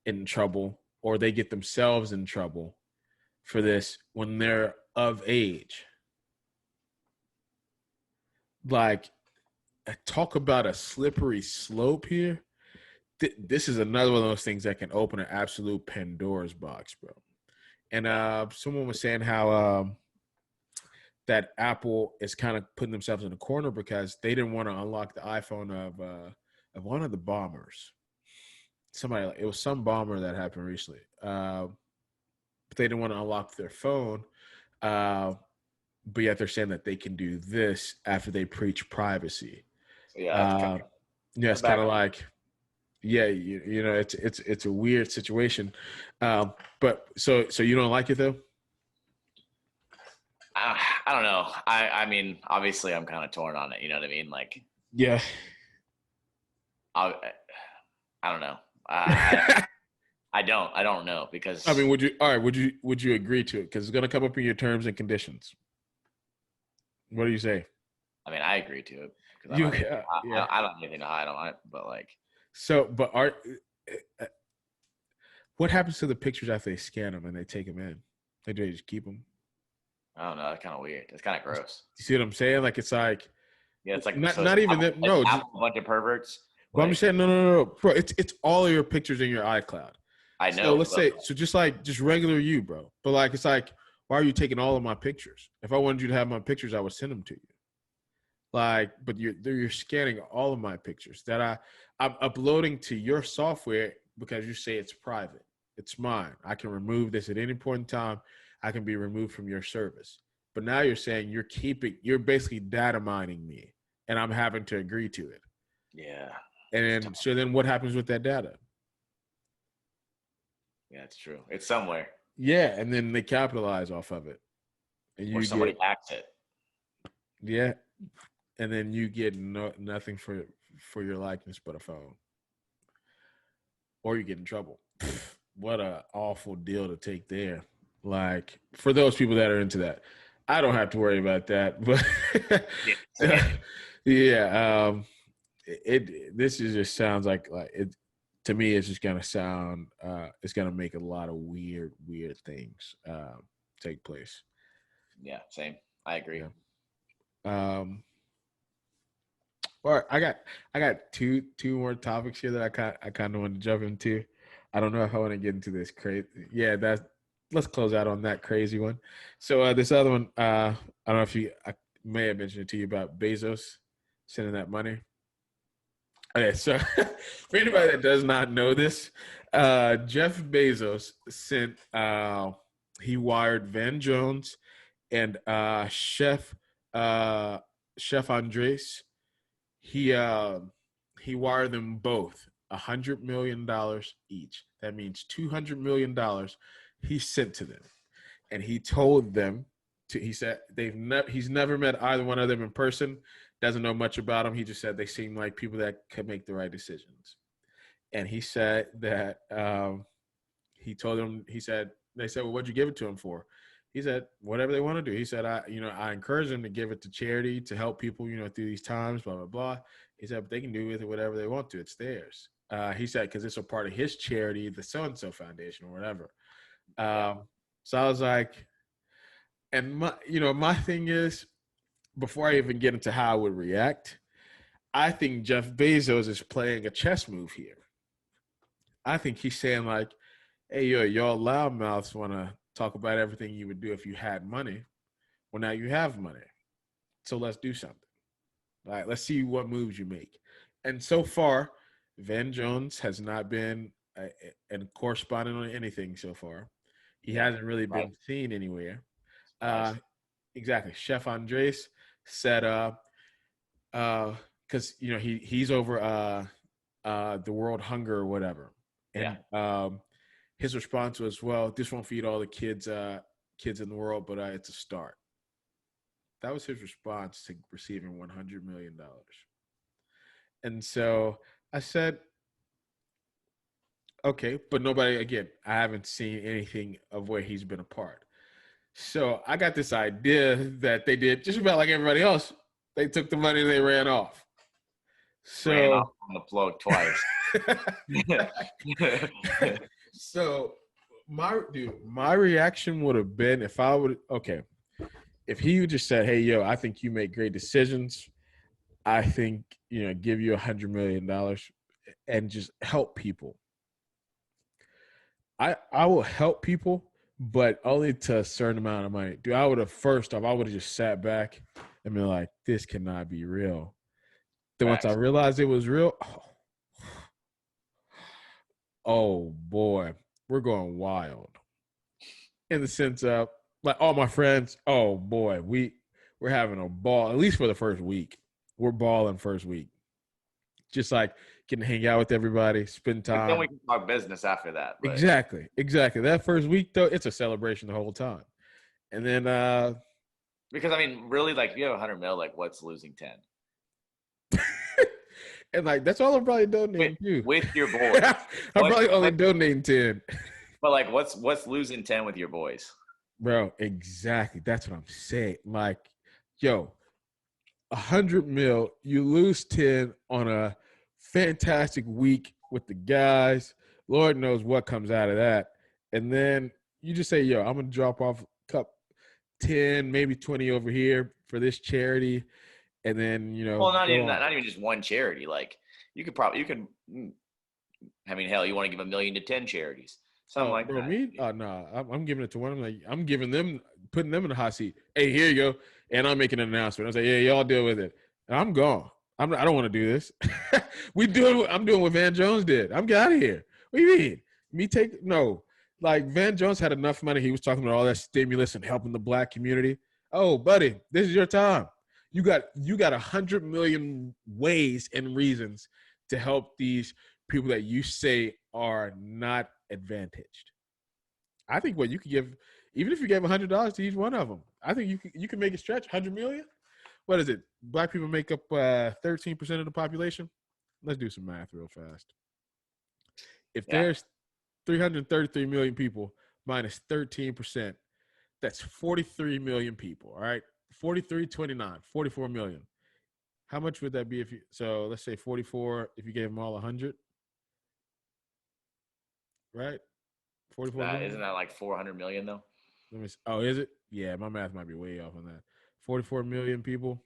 in trouble, or they get themselves in trouble for this when they're of age. Like, talk about a slippery slope here. This is another one of those things that can open an absolute Pandora's box, bro. And someone was saying how that Apple is kind of putting themselves in a corner because they didn't want to unlock the iPhone of one of the bombers. It was some bomber that happened recently. But they didn't want to unlock their phone. But yet they're saying that they can do this after they preach privacy.
Yeah,
it's kind of like, yeah, it's a weird situation. But so you don't like it though?
I don't know. I mean, obviously, I'm kind of torn on it. You know what I mean? Like,
yeah.
I don't know. I don't know because
I mean, would you agree to it? Because it's going to come up in your terms and conditions. What do you say?
I mean, I agree to it because I don't have anything to hide on it. But like,
what happens to the pictures after they scan them and they take them in? They just keep them.
I don't know. That's kind of weird. It's kind of gross.
You see what I'm saying? Like, it's like,
yeah, it's like
not even that. No,
a bunch of perverts.
Well, I'm saying no, bro. It's all of your pictures in your iCloud.
I
So
know.
let's say, so just regular you, bro. But like, it's like, why are you taking all of my pictures? If I wanted you to have my pictures, I would send them to you. Like, but you're scanning all of my pictures that I'm uploading to your software because you say it's private. It's mine. I can remove this at any point in time. I can be removed from your service. But now you're saying you're basically data mining me, and I'm having to agree to it.
Yeah.
And then, so then what happens with that data?
Yeah, it's true. It's somewhere.
Yeah, and then they capitalize off of it, and
Or
you
somebody
get
hacks it.
yeah, and then you get nothing for your likeness but a phone, or you get in trouble. What a awful deal to take there. Like for those people that are into that, I don't have to worry about that. But
Yeah.
yeah, this just sounds like it to me. It's just gonna sound. It's gonna make a lot of weird things take place.
Yeah, same. I agree.
Yeah. All right, I got two more topics here that I kind of want to jump into. I don't know if I want to get into this crazy. Yeah, let's close out on that crazy one. So this other one, I don't know if I may have mentioned it to you about Bezos sending that money. Okay, so for anybody that does not know this, Jeff Bezos sent he wired Van Jones and Chef Andres. He wired them both $100 million each. That means $200 million he sent to them, and he told them to. He said he's never met either one of them in person. Doesn't know much about them. He just said they seem like people that could make the right decisions. And he said that he told them. They said, well, what'd you give it to him for? He said, whatever they want to do. He said, I encourage them to give it to charity to help people, through these times, blah, blah, blah. He said, but they can do with it whatever they want to. It's theirs. He said, because it's a part of his charity, the so-and-so foundation or whatever. So I was like, and my thing is, before I even get into how I would react, I think Jeff Bezos is playing a chess move here. I think he's saying like, hey, y'all loudmouths want to talk about everything you would do if you had money. Well, now you have money. So let's do something. All right, let's see what moves you make. And so far, Van Jones has not been and corresponding on anything so far. He hasn't really been seen anywhere. Exactly. Chef Andres said, because he's over the world hunger or whatever, and his response was, well, this won't feed all the kids in the world, but it's a start. That was his response to receiving $100 million. And so I said, okay, but I haven't seen anything of where he's been a part. So I got this idea that they did just about like everybody else. They took the money and they ran off. So
ran off on the float twice.
So my reaction would have been if he just said, hey, yo, I think you make great decisions. I think, give you $100 million and just help people. I will help people, but only to a certain amount of money. Dude, I would have just sat back and been like, this cannot be real. Then once I realized it was real, oh boy, we're going wild. In the sense of like all my friends, oh boy, we're having a ball, at least for the first week. We're balling first week. Just like getting to hang out with everybody, spend time.
But then we can talk business after that. But.
Exactly. That first week though, it's a celebration the whole time. And then
because I mean, really, like if you have 100 mil, like what's losing 10?
And like that's all I'm probably donating to.
With your boys.
I'm probably only donating 10.
But like what's losing 10 with your boys?
Bro, exactly. That's what I'm saying. Like, yo, 100 mil, you lose 10 on a fantastic week with the guys. Lord knows what comes out of that. And then you just say, yo, I'm gonna drop off a cup 10, maybe 20 over here for this charity. And then,
well, not even just one charity. Like you could, I mean, hell, you want to give $1 million to 10 charities. something like
Bro,
that.
me? No, I'm giving it to one. I'm giving them, putting them in the hot seat. Hey, here you go, and I'm making an announcement. I say, yeah, y'all deal with it. And I'm gone. I don't want to do this. I'm doing what Van Jones did. I'm get out of here. What do you mean? No. Like Van Jones had enough money. He was talking about all that stimulus and helping the black community. Oh, buddy, this is your time. You got 100 million ways and reasons to help these people that you say are not advantaged. I think what you could give, even if you gave $100 to each one of them, I think you can make it stretch. 100 million. What is it? Black people make up 13% of the population. Let's do some math real fast. If
Yeah.
there's 333 million people minus 13%, that's 43 million people. All right, 43, 29, 44 million. How much would that be if you? So let's say 44. If you gave them all 100, right? 44 million.
Isn't that like 400 million though?
Oh, is it? Yeah, my math might be way off on that. 44 million people,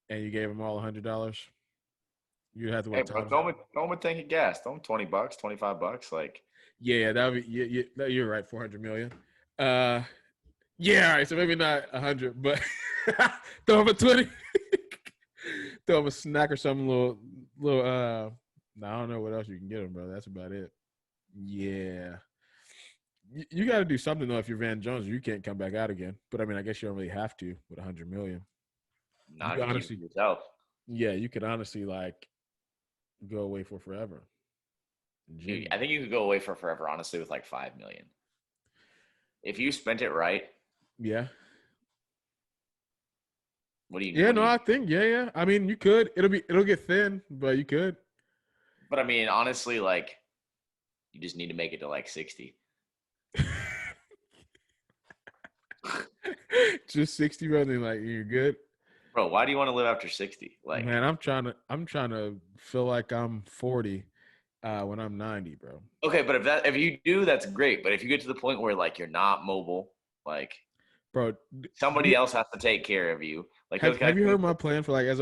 and you gave them all $100. You have to
Hey,
what
bro,
times?
throw them a tank of gas. Throw them $20, $25. Like,
Yeah, that would be. You're right. 400 million. Yeah, all right. So maybe not 100, but throw them a 20. Throw them a snack or something. Little. I don't know what else you can get them, bro. That's about it. Yeah. You got to do something though. If you're Van Jones, you can't come back out again. But I mean, I guess you don't really have to with 100 million.
not if you keep it yourself.
Yeah, you could honestly like go away for forever.
Dude, I think you could go away for forever, honestly, with like 5 million. If you spent it right.
Yeah.
What do you?
Yeah, no, I think yeah. I mean, you could. It'll get thin, but you could.
But I mean, honestly, like, you just need to make it to like 60.
Just 60, bro. Then like you're good.
Bro, why do you want to live after 60? Like,
Man, I'm trying to feel like I'm 40 when I'm 90, bro.
okay, but if you do, that's great. But if you get to the point where like you're not mobile, like,
Bro,
somebody else has to take care of you. Like, those
have
guys.
you heard my plan for like as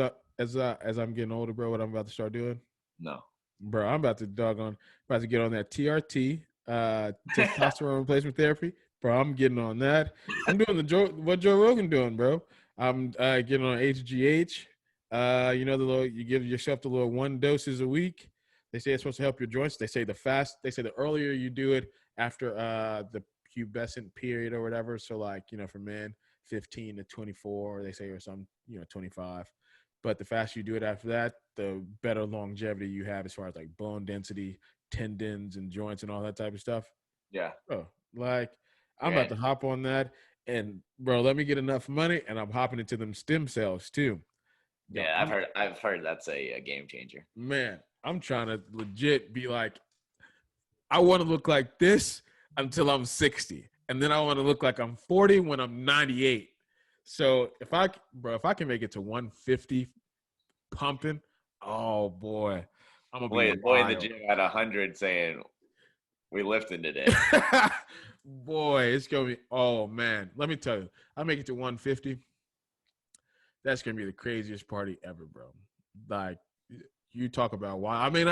I'm getting older, bro? What I'm about to start doing?
No.
Bro, I'm about to get on that TRT, testosterone replacement therapy. Bro, I'm getting on that. I'm doing what Joe Rogan doing, bro. I'm getting on HGH. You give yourself the little 1 doses a week. They say it's supposed to help your joints. They say the earlier you do it after the pubescent period or whatever. So like, for men, 15 to 24, they say, or some, 25. But the faster you do it after that, the better longevity you have as far as like bone density, tendons and joints and all that type of stuff.
Yeah.
Bro, like I'm about to hop on that. And bro, let me get enough money and I'm hopping into them stem cells too.
Yeah, I've heard that's a game changer.
Man, I'm trying to legit be like, I want to look like this until I'm 60. And then I want to look like I'm 40 when I'm 98. So if I can make it to 150 pumping, oh boy, I'm gonna be
Boy in the gym at 100 saying, "We lifting today."
Boy, it's gonna be. Oh man, let me tell you, I make it to 150. That's gonna be the craziest party ever, bro. Like you talk about why I may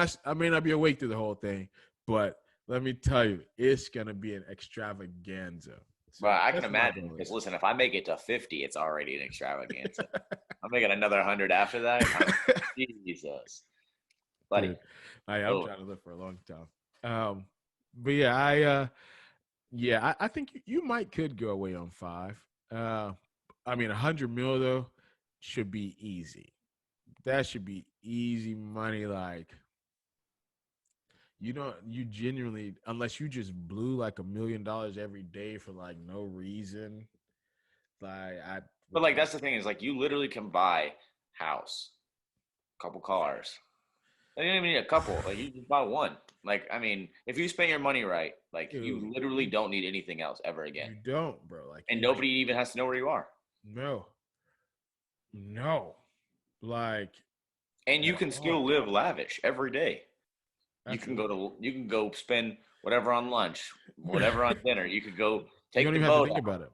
not be awake through the whole thing, but let me tell you, it's gonna be an extravaganza.
So I can imagine, because listen, if I make it to 50, it's already an extravaganza. I'm making another 100 after that. Jesus, buddy.
Dude, I'm trying to live for a long time. But yeah, I think you could go away on 5. I mean, 100 mil though should be easy. That should be easy money. Like, you genuinely, unless you just blew like $1 million every day for like no reason.
But like, that's the thing is like, you literally can buy house, couple cars. You don't even need a couple. Like, you just buy one. Like, I mean, if you spend your money right, like, dude, you literally don't need anything else ever again.
You don't, bro. Like,
and nobody even has to know where you are.
No. Like,
and you can still live lavish every day. Absolutely. You can go spend whatever on lunch, whatever on dinner. You could go take the boat. You don't even have to think about it.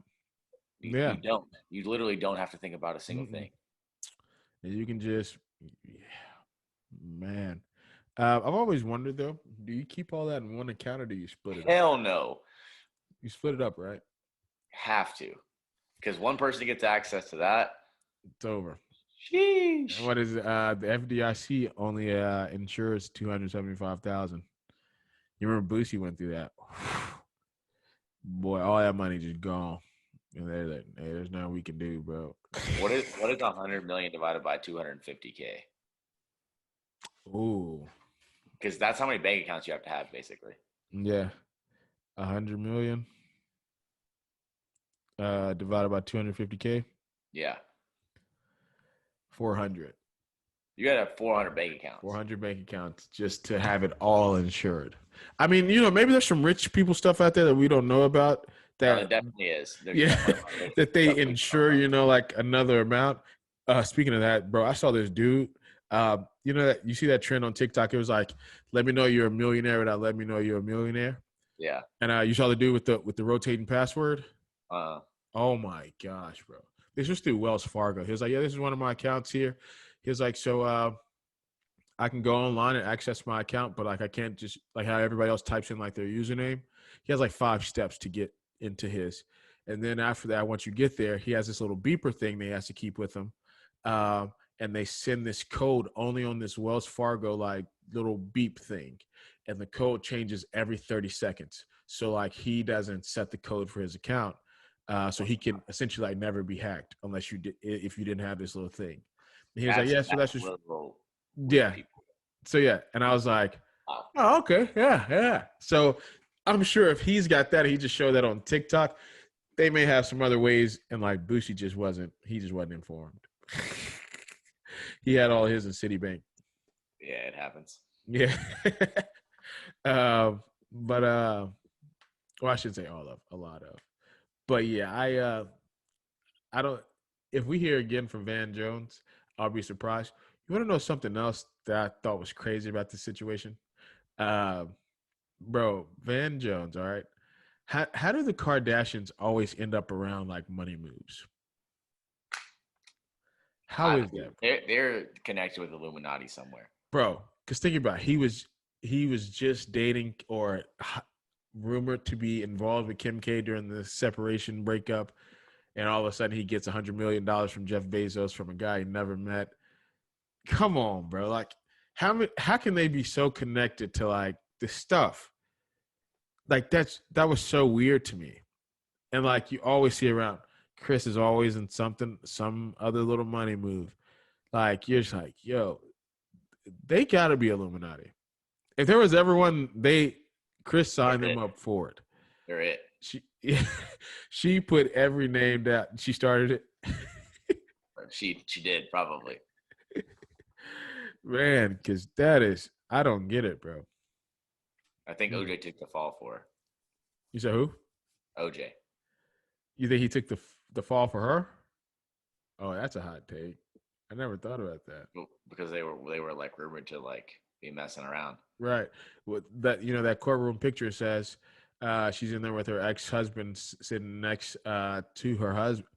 You don't. You literally don't have to think about a single thing.
And you can just, man. I've always wondered though, do you keep all that in one account or do you split it up?
Hell no.
You split it up, right?
Have to. Because one person gets access to that.
It's over. And
Sheesh.
what is the FDIC only insures 275,000. You remember Boosie went through that? Boy, all that money just gone. And they're like, hey, there's nothing we can do, bro.
What is 100 million divided by 250K?
Ooh,
Because that's how many bank accounts you have to have, basically.
yeah, 100 million divided by 250K,
Yeah.
400.
You gotta have 400 bank accounts.
400 bank accounts just to have it all insured. I mean, maybe there's some rich people stuff out there that we don't know about
No, there
that,
definitely is. There's
yeah,
definitely a lot of rich
that they
stuff we don't
insure,
know about.
like another amount. Speaking of that, bro, I saw this dude. That you see that trend on TikTok. It was like, let me know you're a millionaire without let me know you're a millionaire.
Yeah.
And you saw the dude with the rotating password.
Uh,
Oh my gosh, bro. This was through Wells Fargo. He was like, yeah, this is one of my accounts here. He was like, so I can go online and access my account, but like I can't just like how everybody else types in like their username. He has like 5 steps to get into his. And then after that, once you get there, he has this little beeper thing they has to keep with him. And they send this code only on this Wells Fargo like little beep thing. And the code changes every 30 seconds. So like he doesn't set the code for his account. So he can essentially like never be hacked unless you did if you didn't have this little thing. And he was like, yeah, so that's just
little weird
yeah.
people.
So yeah, and I was like,
Wow.
oh, okay, yeah, yeah. So I'm sure if he's got that, he just showed that on TikTok. They may have some other ways, and like Boosie just wasn't. He just wasn't informed. He had all his in Citibank.
Yeah, it happens.
Yeah. But well, I should say all of, a lot of. But yeah, I don't. If we hear again from Van Jones, I'll be surprised. You want to know something else that I thought was crazy about this situation? Uh, Bro, Van Jones, all right. How do the Kardashians always end up around like money moves? How is that,
They're connected with Illuminati somewhere.
bro? Because think about it, he was just dating or rumored to be involved with Kim K during the separation breakup, and all of a sudden he gets $100 million from Jeff Bezos from a guy he never met. Come on, bro. Like how can they be so connected to like this stuff? Like that was so weird to me. And like you always see around, Chris is always in some other little money move. Like you're just like, yo, they gotta be Illuminati. If there was ever one, Chris signed them up for it.
They're it.
She she put every name down. She started it.
She did probably.
Man, because I don't get it, bro.
I think OJ took the fall for her.
You said who?
OJ.
You think he took the fall for her? Oh, that's a hot take. I never thought about that.
Because they were like rumored to like be messing around.
Right. With that, that courtroom picture says she's in there with her ex-husband sitting next to her husband.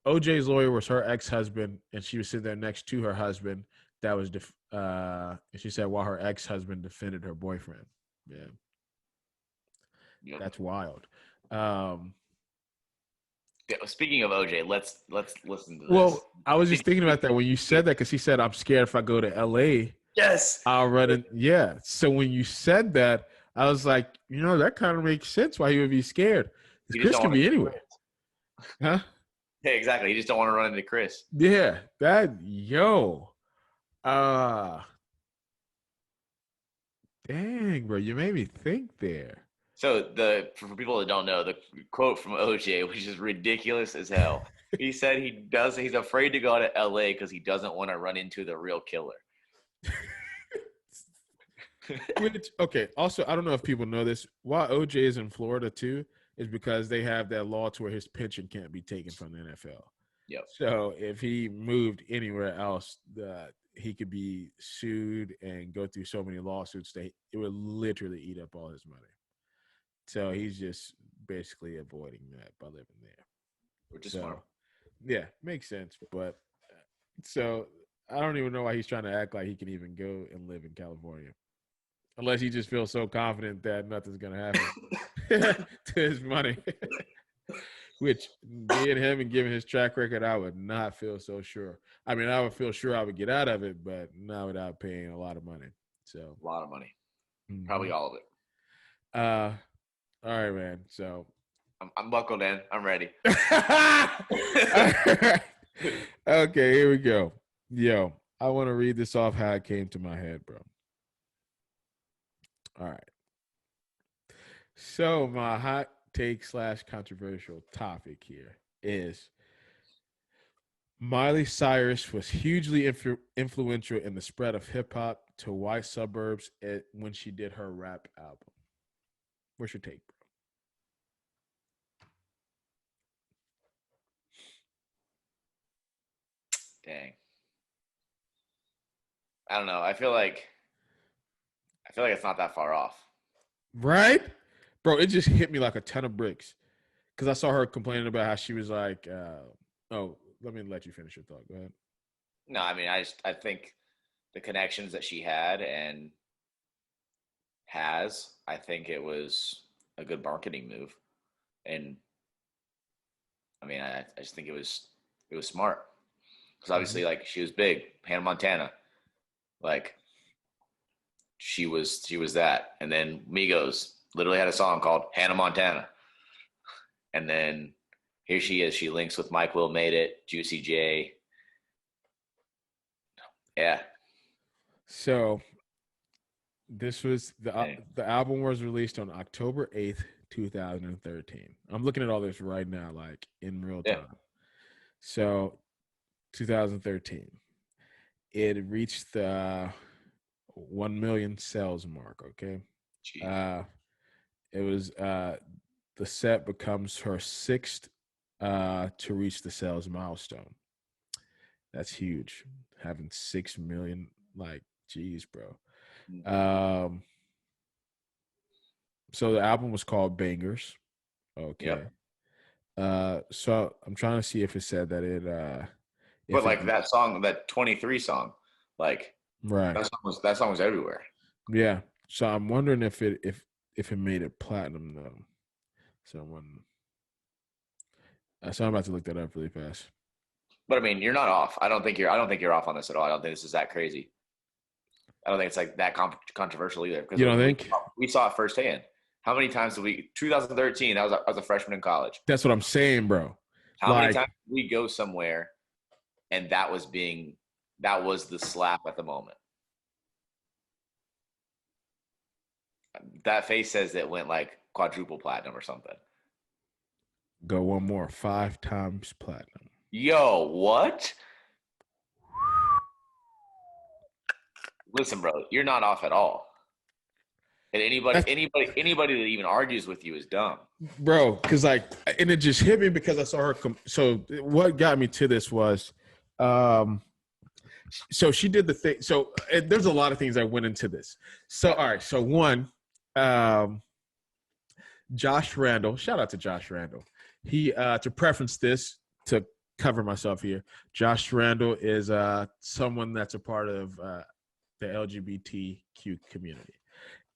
OJ's lawyer was her ex-husband, and she was sitting there next to her husband. That was, she said, while her ex-husband defended her boyfriend. Yeah. Yep. That's wild.
Speaking of OJ, let's listen to this.
Well, I was just thinking about that when you said that because he said, I'm scared if I go to LA.
Yes.
I'll run it. Yeah. So when you said that, I was like, that kind of makes sense why he would be scared. Chris can be anywhere. Huh?
Yeah, exactly. You just don't want to run into Chris.
Yeah. Dang, bro, you made me think there.
So for people that don't know, the quote from OJ, which is ridiculous as hell. He said he's afraid to go to LA because he doesn't want to run into the real killer.
Okay. Also, I don't know if people know this. Why OJ is in Florida too is because they have that law to where his pension can't be taken from the NFL.
Yep.
So if he moved anywhere else, he could be sued and go through so many lawsuits that it would literally eat up all his money. So he's just basically avoiding that by living there.
Which is smart.
Yeah, makes sense. But so I don't even know why he's trying to act like he can even go and live in California. unless he just feels so confident that nothing's gonna happen to his money. Which being him and given his track record, I would not feel so sure. I mean, I would feel sure I would get out of it, but not without paying a lot of money. So
A lot of money,
mm-hmm.
probably all of it.
All right, man. So
I'm buckled in. I'm ready.
Okay, here we go. Yo, I want to read this off how it came to my head, bro. All right. So my hot take / controversial topic here is Miley Cyrus was hugely influential in the spread of hip hop to white suburbs when she did her rap album. What's your take, bro?
Dang. I don't know. I feel like it's not that far off.
Right? Bro, it just hit me like a ton of bricks. Because I saw her complaining about how she was like, oh, let me let you finish your thought. Go ahead.
No, I mean, I think the connections that she had and has, I think it was a good marketing move. And I mean, I just think it was smart. Because
Mm-hmm.
obviously, like, she was big, Hannah Montana. Like, she was that. And then Migos literally had a song called Hannah Montana. And then here she is. She links with Mike Will Made It, Juicy J. Yeah.
So this was the album was released on October 8th, 2013. I'm looking at all this right now, like in real
Yeah.
time. So 2013. It reached the 1 million sales mark. Okay.
Jeez.
It was the set becomes her sixth to reach the sales milestone. That's huge. Having 6 million, like, geez, bro. Um, so the album was called Bangers. Okay.
Yep.
So I'm trying to see if it said that
But
if it
like that song, that 23 song, like
right.
that song was everywhere.
Yeah. So I'm wondering if it made it platinum though. So so I'm about to look that up really fast.
But I mean, you're not off. I don't think you're off on this at all. I don't think this is that crazy. I don't think it's like that controversial either because
You don't think?
we saw it firsthand. How many times did we? 2013. I was a freshman in college.
That's what I'm saying, bro.
How many
Like,
times did we go somewhere and that was the slap at the moment? That face says it went like quadruple platinum or something.
go one more, 5 times platinum.
Yo, what? Listen, bro, you're not off at all. And anybody that even argues with you is dumb.
Bro, because like, and it just hit me because I saw her. So what got me to this was, so she did the thing. So there's a lot of things that went into this. So all right, so one, Josh Randall. Shout out to Josh Randall. He to preference this to cover myself here. Josh Randall is someone that's a part of the LGBTQ community.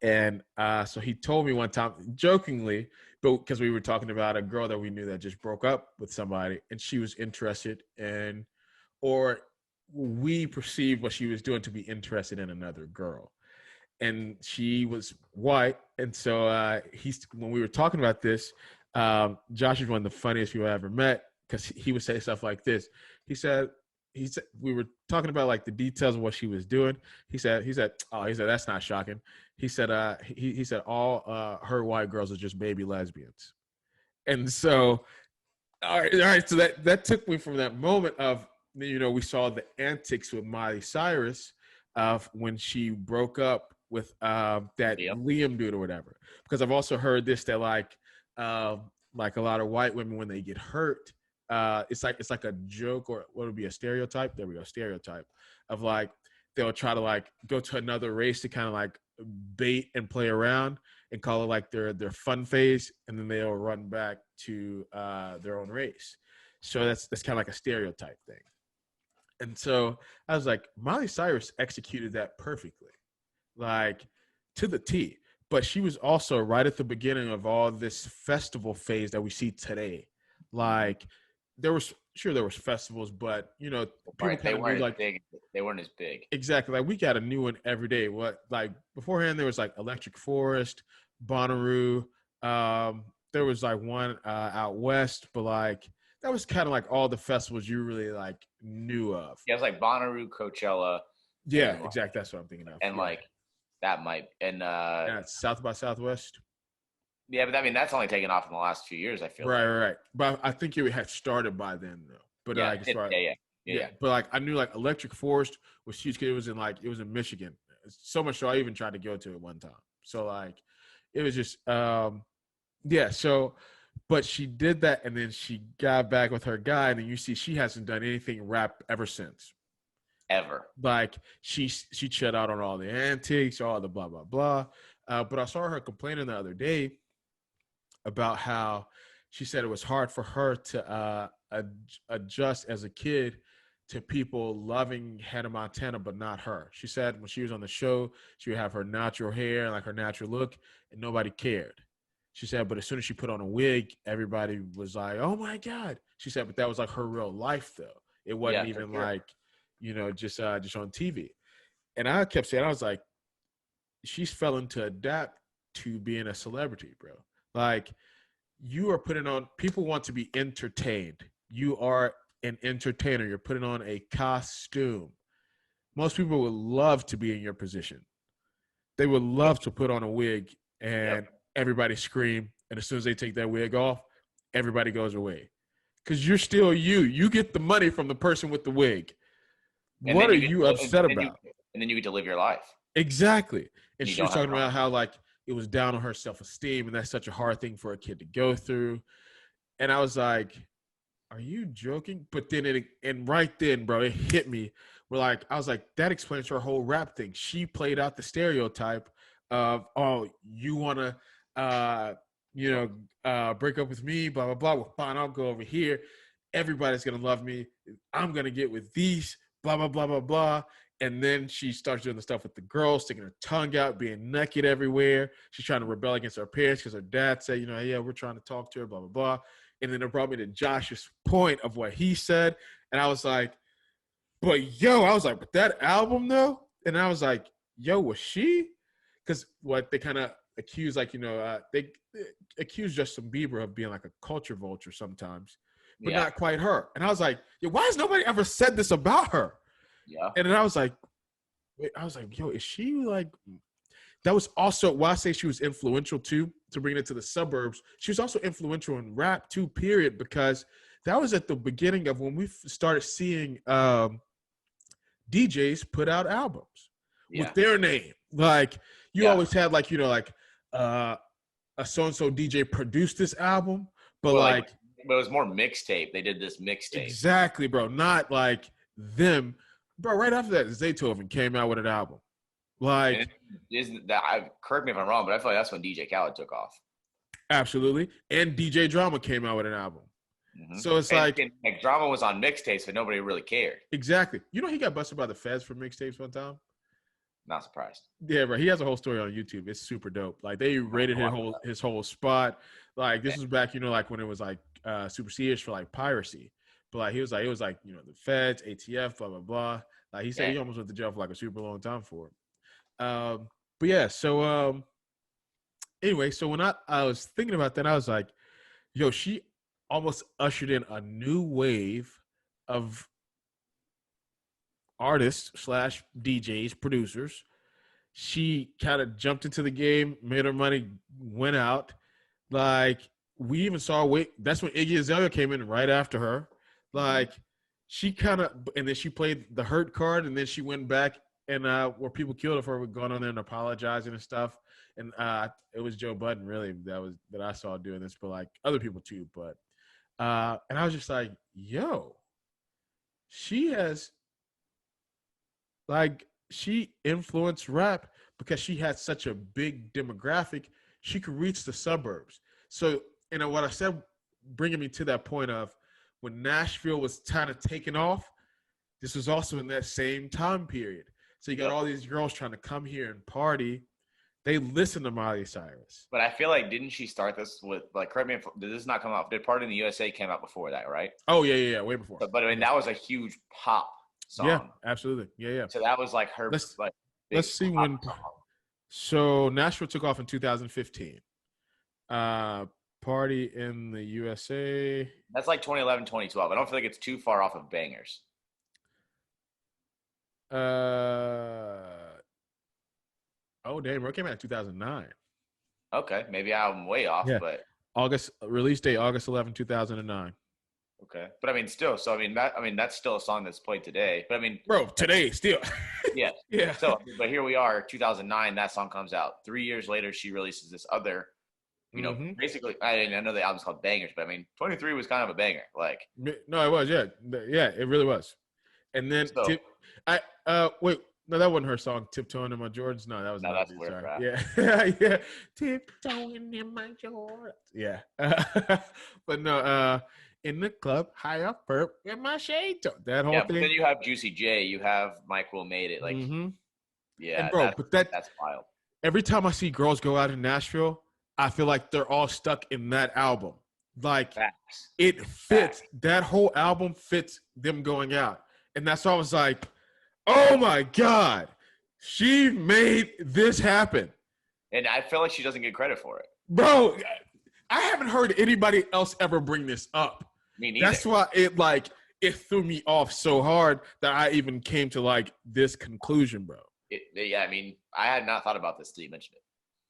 And so he told me one time, jokingly, but because we were talking about a girl that we knew that just broke up with somebody, and she was interested in, or we perceived what she was doing to be interested in another girl, and she was white, and so he's when we were talking about this, Josh is one of the funniest people I ever met because he would say stuff like this. He said we were talking about like the details of what she was doing. He said that's not shocking. He said he said all her white girls are just baby lesbians. And so all right, so that took me from that moment of, we saw the antics with Miley Cyrus of when she broke up with that Liam dude or whatever, because I've also heard this that like a lot of white women, when they get hurt, it's like a joke, or what would be a stereotype. There we go, stereotype of like they'll try to like go to another race to kind of like bait and play around and call it like their fun phase, and then they'll run back to their own race. So that's kind of like a stereotype thing. And so I was like, Miley Cyrus executed that perfectly. Like, to the T. But she was also right at the beginning of all this festival phase that we see today. Like there was festivals, but people
Right. They
kind of knew
weren't as
like
big. They weren't as big.
exactly like we got a new one every day. What like beforehand there was like Electric Forest, Bonnaroo. There was like one out west, but like that was kind of like all the festivals you really like knew of.
Yeah, it was like Bonnaroo, Coachella,
Yeah, exactly. That's what I'm thinking of.
and
Yeah.
like that might and
Yeah, it's South by Southwest.
yeah, but I mean that's only taken off in the last few years. I feel
Right,
like.
right, right. But I think it had started by then though. But
Yeah,
like as far
yeah.
but like I knew like Electric Forest was huge because it was in Michigan. So much so I even tried to go to it one time. So like it was just yeah, so but she did that and then she got back with her guy and then you see she hasn't done anything rap ever since.
Ever.
Like she shut out on all the antics, all the blah blah blah. But I saw her complaining the other day about how she said it was hard for her to adjust as a kid to people loving Hannah Montana, but not her. She said when she was on the show, she would have her natural hair and like her natural look, and nobody cared. She said, but as soon as she put on a wig, everybody was like, "Oh my god!" She said, but that was like her real life, though. It wasn't even
sure.
like, just on TV. And I kept saying, I was like, she's failing to adapt to being a celebrity, bro. Like you are putting on people want to be entertained. You are an entertainer. You're putting on a costume. Most people would love to be in your position. They would love to put on a wig and everybody scream. And as soon as they take that wig off, everybody goes away. Because you're still you. You get the money from the person with the wig. What are you upset about?
And then you get to live your life.
Exactly. And
You
she was
don't have
talking about how like it was down on her self-esteem and that's such a hard thing for a kid to go through. And I was like, are you joking? But then and right then, bro, it hit me. I was like, that explains her whole rap thing. She played out the stereotype of, oh, you want to, break up with me, blah, blah, blah. Well, fine, I'll go over here. Everybody's going to love me. I'm going to get with these, blah, blah, blah, blah, blah. And then she starts doing the stuff with the girls, sticking her tongue out, being naked everywhere. She's trying to rebel against her parents because her dad said, yeah, we're trying to talk to her, blah, blah, blah. And then it brought me to Josh's point of what he said. And I was like, but that album though? And I was like, yo, was she? Because what they kind of accuse, they accuse Justin Bieber of being like a culture vulture sometimes, but not quite her. And I was like, why has nobody ever said this about her?
Yeah.
And then I was like, yo, is she like, that was also why I say she was influential too, to bring it to the suburbs. She was also influential in rap too, period, because that was at the beginning of when we started seeing DJs put out albums with their name. Like you always had a so-and-so DJ produced this album, but but
it was more mixtape. They did this mixtape.
Exactly, bro. Not like them. Bro, right after that, Zaytoven came out with an album. Like,
isn't that? Correct me if I'm wrong, but I feel like that's when DJ Khaled took off.
Absolutely, and DJ Drama came out with an album. Mm-hmm. So it's like
Drama was on mixtapes, but nobody really cared.
Exactly. He got busted by the feds for mixtapes one time.
Not surprised.
Yeah, bro. He has a whole story on YouTube. It's super dope. Like they raided his whole spot. Like this was back, when it was like super serious for like piracy. But like it was like the feds, ATF, blah blah blah. Like he said he almost went to jail for like a super long time for it. But yeah, so anyway, so when I was thinking about that, I was like, yo, she almost ushered in a new wave of artists / DJs, producers. She kind of jumped into the game, made her money, went out. Like we even saw that's when Iggy Azalea came in right after her. Like she kind of, and then she played the hurt card, and then she went back and where people killed her for going on there and apologizing and stuff. And it was Joe Budden really that I saw doing this, but like other people too. But and I was just like, yo, she influenced rap because she had such a big demographic. She could reach the suburbs. So, what I said, bringing me to that point of when Nashville was kind of taking off, this was also in that same time period. So you got all these girls trying to come here and party, They listen to Miley Cyrus.
But I feel like didn't she start this with like? Correct me if did this not come out? Did Party in the USA came out before that, right?
Oh yeah, way before.
But I mean, that was a huge pop
Yeah,
song.
absolutely. Yeah.
So that was like her
Let's
like
let's
big
see
pop
when.
song.
So Nashville took off in 2015. Party in the USA.
That's like 2011, 2012. I don't feel like it's too far off of bangers.
Oh damn, it came out in 2009.
Okay, maybe I'm way off,
Yeah.
but
August release date August 11, 2009.
okay. But I mean, still. So I mean, that's still a song that's played today. But I mean,
Bro, today still.
yeah,
Yeah.
So, but here we are, 2009. That song comes out. 3 years later, she releases this other. Basically, I know the album's called Bangers, but I mean, 23 was kind of a banger. Like,
No, it was. Yeah, it really was. And then
so,
wait, no, that wasn't her song. Tiptoeing in my Jordans. No, that was
no,
another
that's
dude,
weird.
sorry. Yeah, tiptoeing in my Jordans. Yeah, but no, in the club, high up, perp, in my shade. That whole
yeah.
thing.
But then you have Juicy J, you have Mike Will Made It. Like, yeah,
and bro,
that's wild.
Every time I see girls go out in Nashville, I feel like they're all stuck in that album. Like
Facts.
it fits. That whole album fits them going out. And that's why I was like, oh my God, she made this happen.
And I feel like she doesn't get credit for it.
Bro, I haven't heard anybody else ever bring this up.
Me neither.
That's why it threw me off so hard that I even came to like this conclusion, bro.
Yeah, I mean, I had not thought about this till you mentioned it.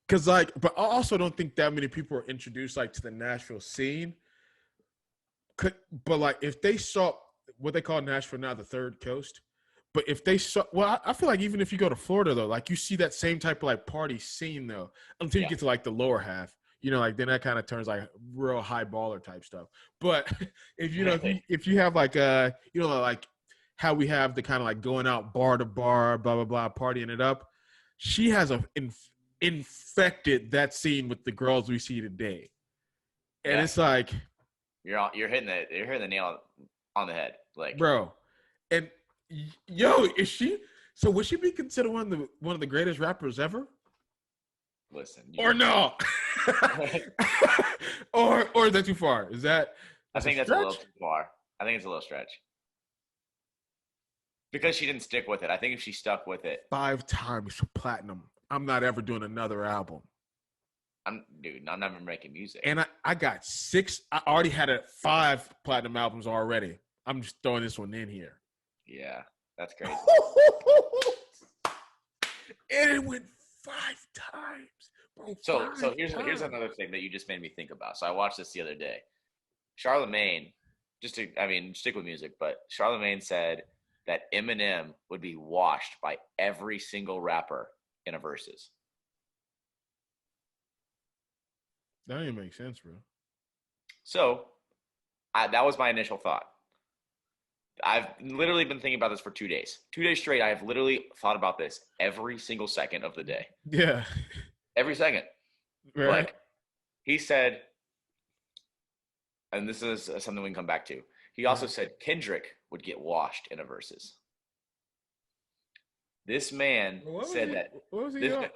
Cause like, but I also don't think that many people are introduced like to the Nashville scene. But like, if they saw what they call Nashville now, the Third Coast. But if they saw, well, I feel like even if you go to Florida though, like you see that same type of like party scene though, until you get to like the lower half, like then that kind of turns like real high baller type stuff. But if if you have like like how we have the kind of like going out bar to bar, blah blah blah, partying it up, she has infected that scene with the girls we see today, and it's like
you're hitting the nail on the head, like,
bro. And yo, is she? So would she be considered one of the greatest rappers ever?
Listen,
or no, or is that too far? Is that?
I think that's a little too far. I think it's a little stretch. Because she didn't stick with it. I think if she stuck with it
5 times platinum, I'm not ever doing another album.
I'm never making music.
And I got 6. I already had 5 platinum albums already. I'm just throwing this one in here.
Yeah, that's crazy.
And it went 5 times. Bro,
so here's another thing that you just made me think about. So I watched this the other day. Charlemagne, stick with music, but Charlemagne said that Eminem would be washed by every single rapper in a verses.
That didn't make sense, bro.
So that was my initial thought. I've literally been thinking about this for 2 days. 2 days straight, I have literally thought about this every single second of the day.
Yeah.
Every second.
Right.
Like, he said, and this is something we can come back to. He also said Kendrick would get washed in a verses. This man said that.
What was he on?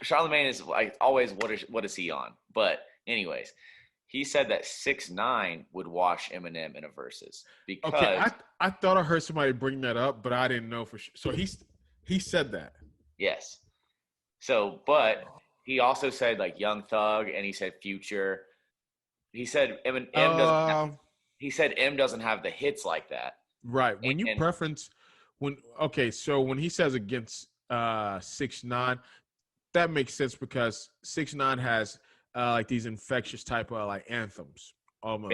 Charlemagne is like always, what is he on? But anyways, he said that 6ix9ine would wash Eminem in a verses because.
Okay, I thought I heard somebody bring that up, but I didn't know for sure. So he said that.
Yes. So, but he also said like Young Thug, and he said Future. He said M doesn't. He said M doesn't have the hits like that.
Right. When you preference so when he says against 6ix9ine, that makes sense because 6ix9ine has like these infectious type of like anthems almost.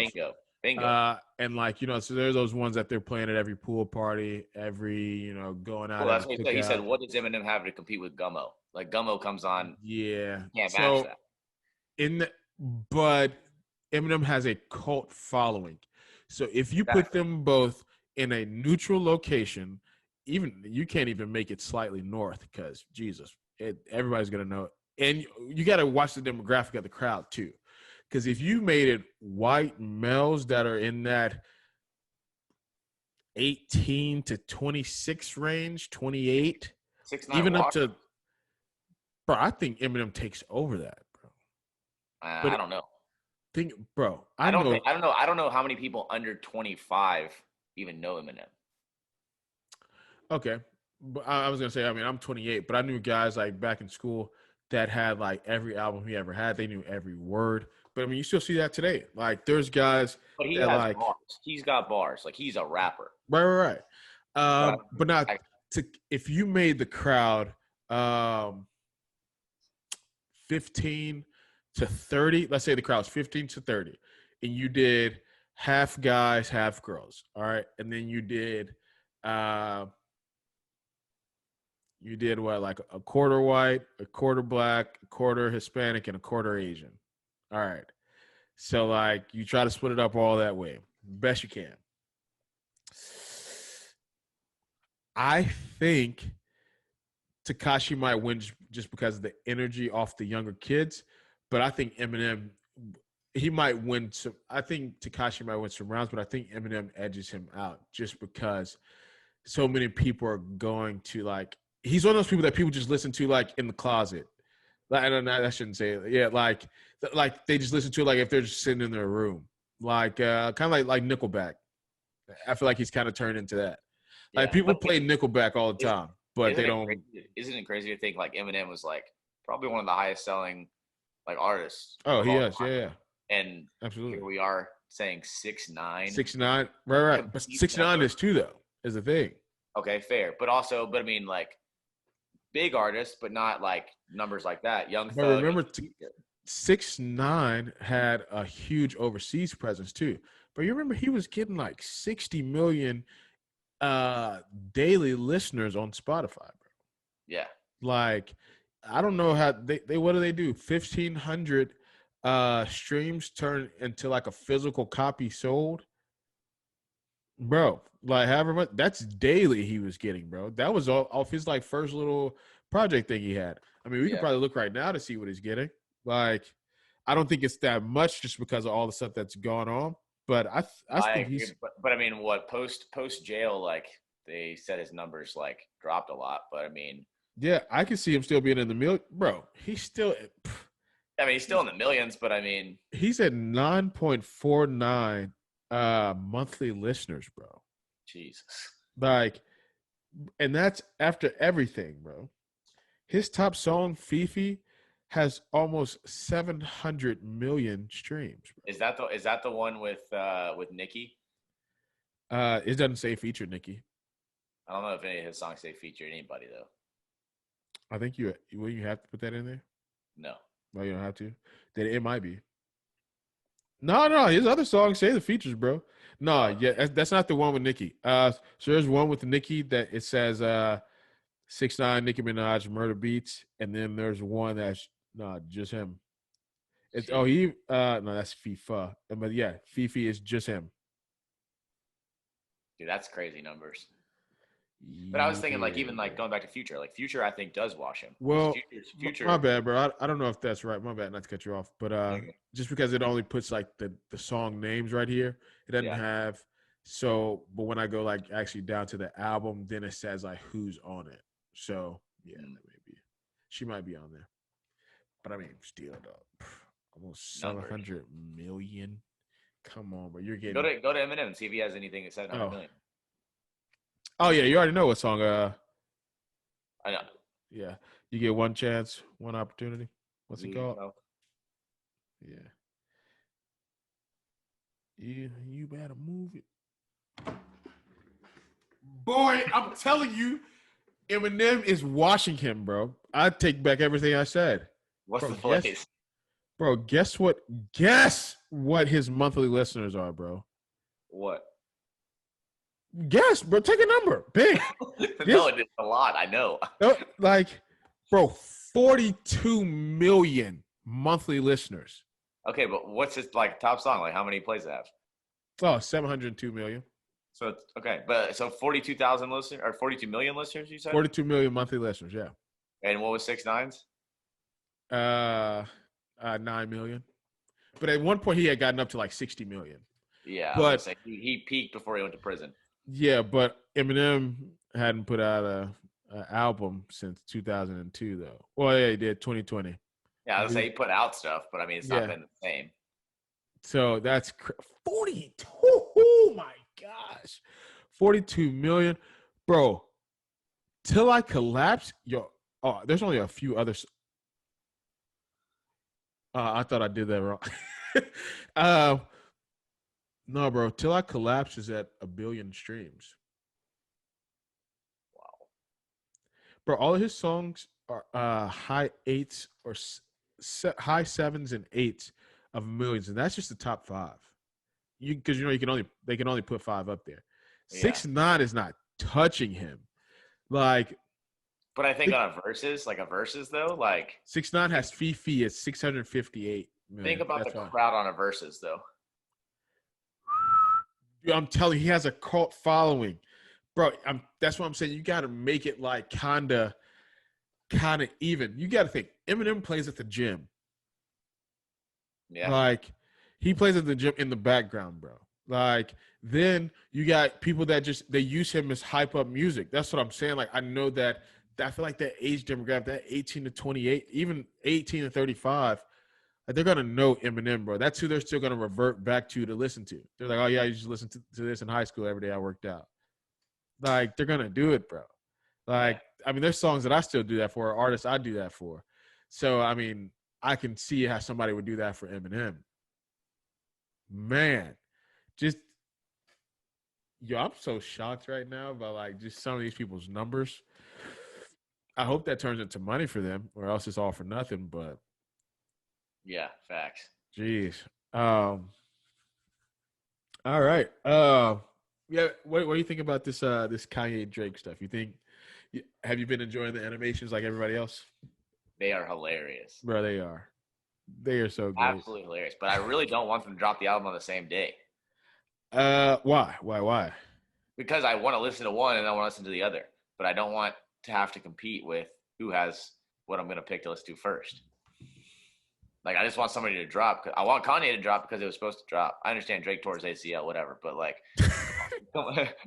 Bingo.
And like, so there's those ones that they're playing at every pool party, every, going out.
Well, that's what he said. What does Eminem have to compete with Gummo? Like Gummo comes on.
Yeah.
Can't match that.
But Eminem has a cult following. So if you put them both in a neutral location, even you can't even make it slightly north because Jesus, everybody's gonna know it. And you got to watch the demographic of the crowd too, because if you made it white males that are in that 18 to 26 range, 28,
6ix9ine
even
washed.
up to bro, I think Eminem takes over that, bro.
I
But
don't know.
bro, I know.
I don't know how many people under 25 even know Eminem.
Okay, but I was gonna say, I mean, I'm 28, but I knew guys like back in school that had like every album he ever had. They knew every word. But I mean, you still see that today. Like, there's guys
But he
that
has
like,
bars. He's got bars. Like he's a rapper.
right.
But
But not
I,
to if you made the crowd um 15 to 30, let's say the crowd's 15 to 30, and you did half guys, half girls, all right, and then uh you did what, like a quarter white, a quarter black, a quarter Hispanic, and a quarter Asian. All right. So like you try to split it up all that way, best you can. I think Takashi might win just because of the energy off the younger kids, but I think Eminem he might win some. I think Takashi might win some rounds, but I think Eminem edges him out just because so many people are going to like. He's one of those people that people just listen to like in the closet. Like, I don't know. I shouldn't say it. Yeah, like they just listen to it like if they're just sitting in their room, like kind of like Nickelback. I feel like he's kind of turned into that. Like
yeah,
people
but
play Nickelback all the time, but they
isn't it
don't.
crazy? Isn't it crazy to think like Eminem was like probably one of the highest selling like artists
Oh,
of
he
all
is. Yeah,
time,
yeah,
and
absolutely.
here we are saying 6ix9ine
6ix9ine, right. But
complete
6ix9ine
number.
is too though. Is the thing.
Okay, fair, but also, but I mean like big artists, but not like numbers like that. Young
But
Thug and
remember,
Future.
6ix9ine had a huge overseas presence too. But you remember he was getting like 60 million uh daily listeners on Spotify, bro.
Yeah,
Like, I don't know how they what do they do? 1,500 streams turn into like a physical copy sold, bro. Like, however much that's daily he was getting, bro. That was all off his like first little project thing he had. I mean, we could
yeah.
probably look right now to see what he's getting. Like, I don't think it's that much just because of all the stuff that's gone on. But I
I
think
agree, but I mean, what post jail, like they said his numbers like dropped a lot, but I mean,
yeah, I can see him still being in the middle, bro. He's still
he's still in the millions, but I mean,
he's at 9.49 monthly listeners, bro.
Jesus.
Like, and that's after everything, bro. His top song, Fifi, has almost 700 million streams,
Is that the one with Nicki?
bro. It doesn't say feature Nicki.
I don't know if any of his songs say feature anybody though.
I think you have to put that in there.
No.
No, you don't have to. Then it might be. No, his other songs say the features, bro. No,
Oh,
yeah, that's not the one with Nicki. So there's one with Nicki that it says 6ix9ine, Nicki Minaj, Murder Beats, and then there's one that's no, just him. It's
jeez.
no, that's FIFA. But yeah, Fifi is just him.
Dude, that's crazy numbers. But I was thinking like
Yeah,
even like
bro.
going back to Future, like Future I think does wash him because
Well, my
Future.
bad, bro. I don't know if that's right. My bad, not to cut you off, but just because it only puts like the song names right here, it doesn't
Yeah.
have. So, but when I go like actually down to the album, then it says like who's on it. So yeah, that may be. She might be on there, but I mean, still, though, almost
Numbers.
700 million. Come on, bro. You're
Go
getting.
to go to Eminem and see if he has anything at 700
Oh,
million.
oh yeah. You already know what song.
I know.
Yeah. You get one chance, one opportunity. What's it
Leave
called?
yourself.
Yeah. Yeah, you better move it. Boy, I'm telling you, Eminem is washing him, bro. I take back everything I said.
What's
Bro,
the place?
guess what? Guess what his monthly listeners are, bro.
What?
Guess, bro. Take a number. Big.
No, it's a lot. I know.
Like, bro, 42 million monthly listeners.
Okay, but what's his like top song? Like how many plays it have?
Oh, 702 million.
So it's okay, but so 42,000 listeners or 42 million listeners, you said?
42 million monthly listeners, yeah.
And what was 6ix9ine's?
9 million. But at one point he had gotten up to like 60 million.
Yeah, I was gonna
But
say he peaked before he went to prison.
yeah, but Eminem hadn't put out album since 2002 though. Well, yeah, he did 2020.
Yeah, I was say he put out stuff, but I mean, it's not
Yeah.
been the same.
So that's 42. Oh my gosh. 42 million. Bro, Till I Collapse. Yo, oh, there's only a few others. I thought I did that wrong. uh, no, bro. Till I Collapse is at 1 billion streams.
Wow.
Bro, all of his songs are high eights or high sevens and eights of millions, and that's just the top five. Because you can only put five up there.
Yeah.
6ix9ine is not touching him. Like,
But I think on a verses though, like
6ix9ine has Fifi at 658 million.
think about
That's
the
fine.
crowd on a verses though.
Dude, I'm telling you, he has a cult following, bro. That's what I'm saying. You got to make it like kind of even. You got to think Eminem plays at the gym.
Yeah.
Like, he plays at the gym in the background, bro. Like, then you got people that they use him as hype up music. That's what I'm saying. Like, I know that I feel like that age demographic, that 18 to 28, even 18 to 35, like, they're gonna know Eminem, bro. That's who they're still gonna revert back to listen to. They're like, oh yeah, I used to listen to this in high school every day I worked out. Like, they're gonna do it, bro. Like, I mean, there's songs that I still do that for, artists I do that for. So I mean, I can see how somebody would do that for Eminem. Man, just yo, I'm so shocked right now by like just some of these people's numbers. I hope that turns into money for them, or else it's all for nothing. But
Yeah, facts.
geez, all right, yeah. What do you think about this Kanye Drake stuff? Have you been enjoying the animations like everybody else?
They are hilarious.
Bro, they are. They are so great.
Absolutely hilarious. But I really don't want them to drop the album on the same day.
Why?
Because I want to listen to one and I want to listen to the other. But I don't want to have to compete with who has what I'm going to pick to listen to first. Like, I just want somebody to drop. I want Kanye to drop because it was supposed to drop. I understand Drake tore his ACL, whatever. But, like,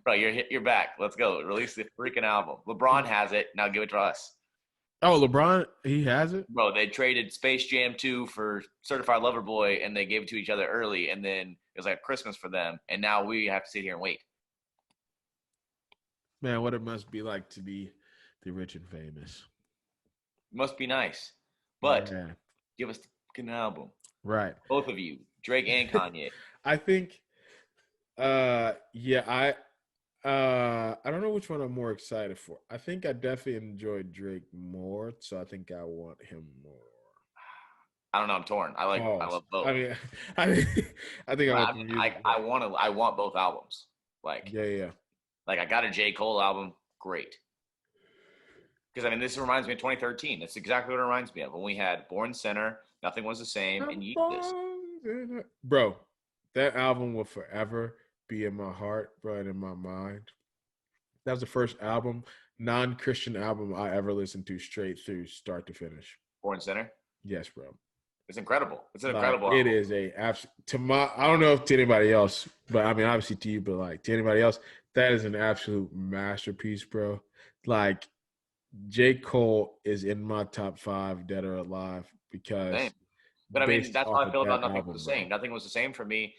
bro, you're back. Let's go. Release the freaking album. LeBron has it. Now give it to us.
Oh, LeBron, he has it?
Bro, they traded Space Jam 2 for Certified Lover Boy, and they gave it to each other early, and then it was like Christmas for them, and now we have to sit here and wait.
Man, what it must be like to be the rich and famous.
Must be nice. But
Man.
give us the fucking album.
Right.
Both of you, Drake and Kanye.
I think, yeah, I don't know which one I'm more excited for. I think I definitely enjoyed Drake more, so I think I want him more.
I don't know. I'm torn. I love both.
I mean, I think
I want both albums. Like,
yeah.
Like, I got a J. Cole album. Great. Because, I mean, this reminds me of 2013. That's exactly what it reminds me of. When we had Born Center, Nothing Was the Same, and Yeezus.
Bro, that album will forever be in my heart, bro, and in my mind. That was the first album, non-Christian album I ever listened to straight through start to finish.
Born Center?
Yes, bro.
It's incredible. It's an incredible album.
It is I don't know if to anybody else, but I mean, obviously to you, but like to anybody else, that is an absolute masterpiece, bro. Like, J. Cole is in my top 5 dead or alive because.
Same. But I mean, that's how I feel about Nothing Was the Same. Nothing Was the Same for me.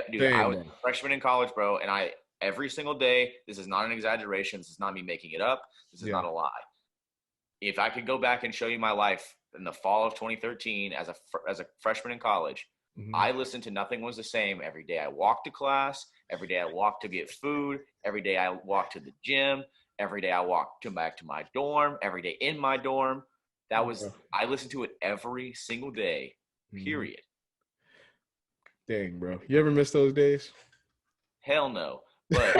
Dude, I was a freshman in college, bro, and every single day, this is not an exaggeration. This is not me making it up. This is not a lie. If I could go back and show you my life in the fall of 2013 as a freshman in college, I listened to Nothing Was the Same every day. I walked to class. Every day I walked to get food. Every day I walked to the gym. Every day I walked back to my dorm. Every day in my dorm. I listened to it every single day, period.
Dang, bro. You ever miss those days?
Hell no. But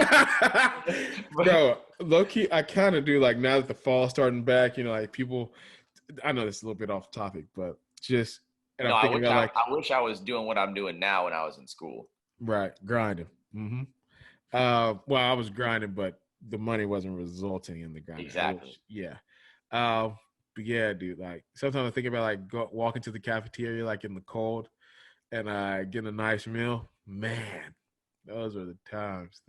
bro, low-key, I kind of do. Like, now that the fall's starting back, like people, I know this is a little bit off topic, but just, and I'm thinking about
I wish I was doing what I'm doing now when I was in school.
Right. Grinding. Well, I was grinding, but the money wasn't resulting in the grinding.
Exactly.
But yeah, dude, like sometimes I think about like walking to the cafeteria, like in the cold, and getting a nice meal. Man, those are the times.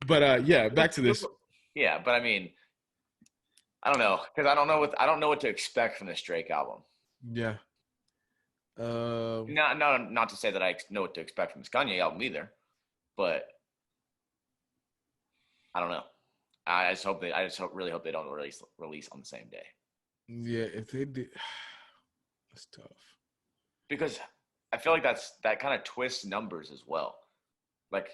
But yeah, back to this.
Yeah, but I mean, I don't know because I don't know what to expect from this Drake album.
Yeah. Um,
Not to say that I know what to expect from this Kanye album either, but I don't know. I just really hope they don't release on the same day
yeah, if they did, that's tough.
because I feel like that kind of twists numbers as well. Like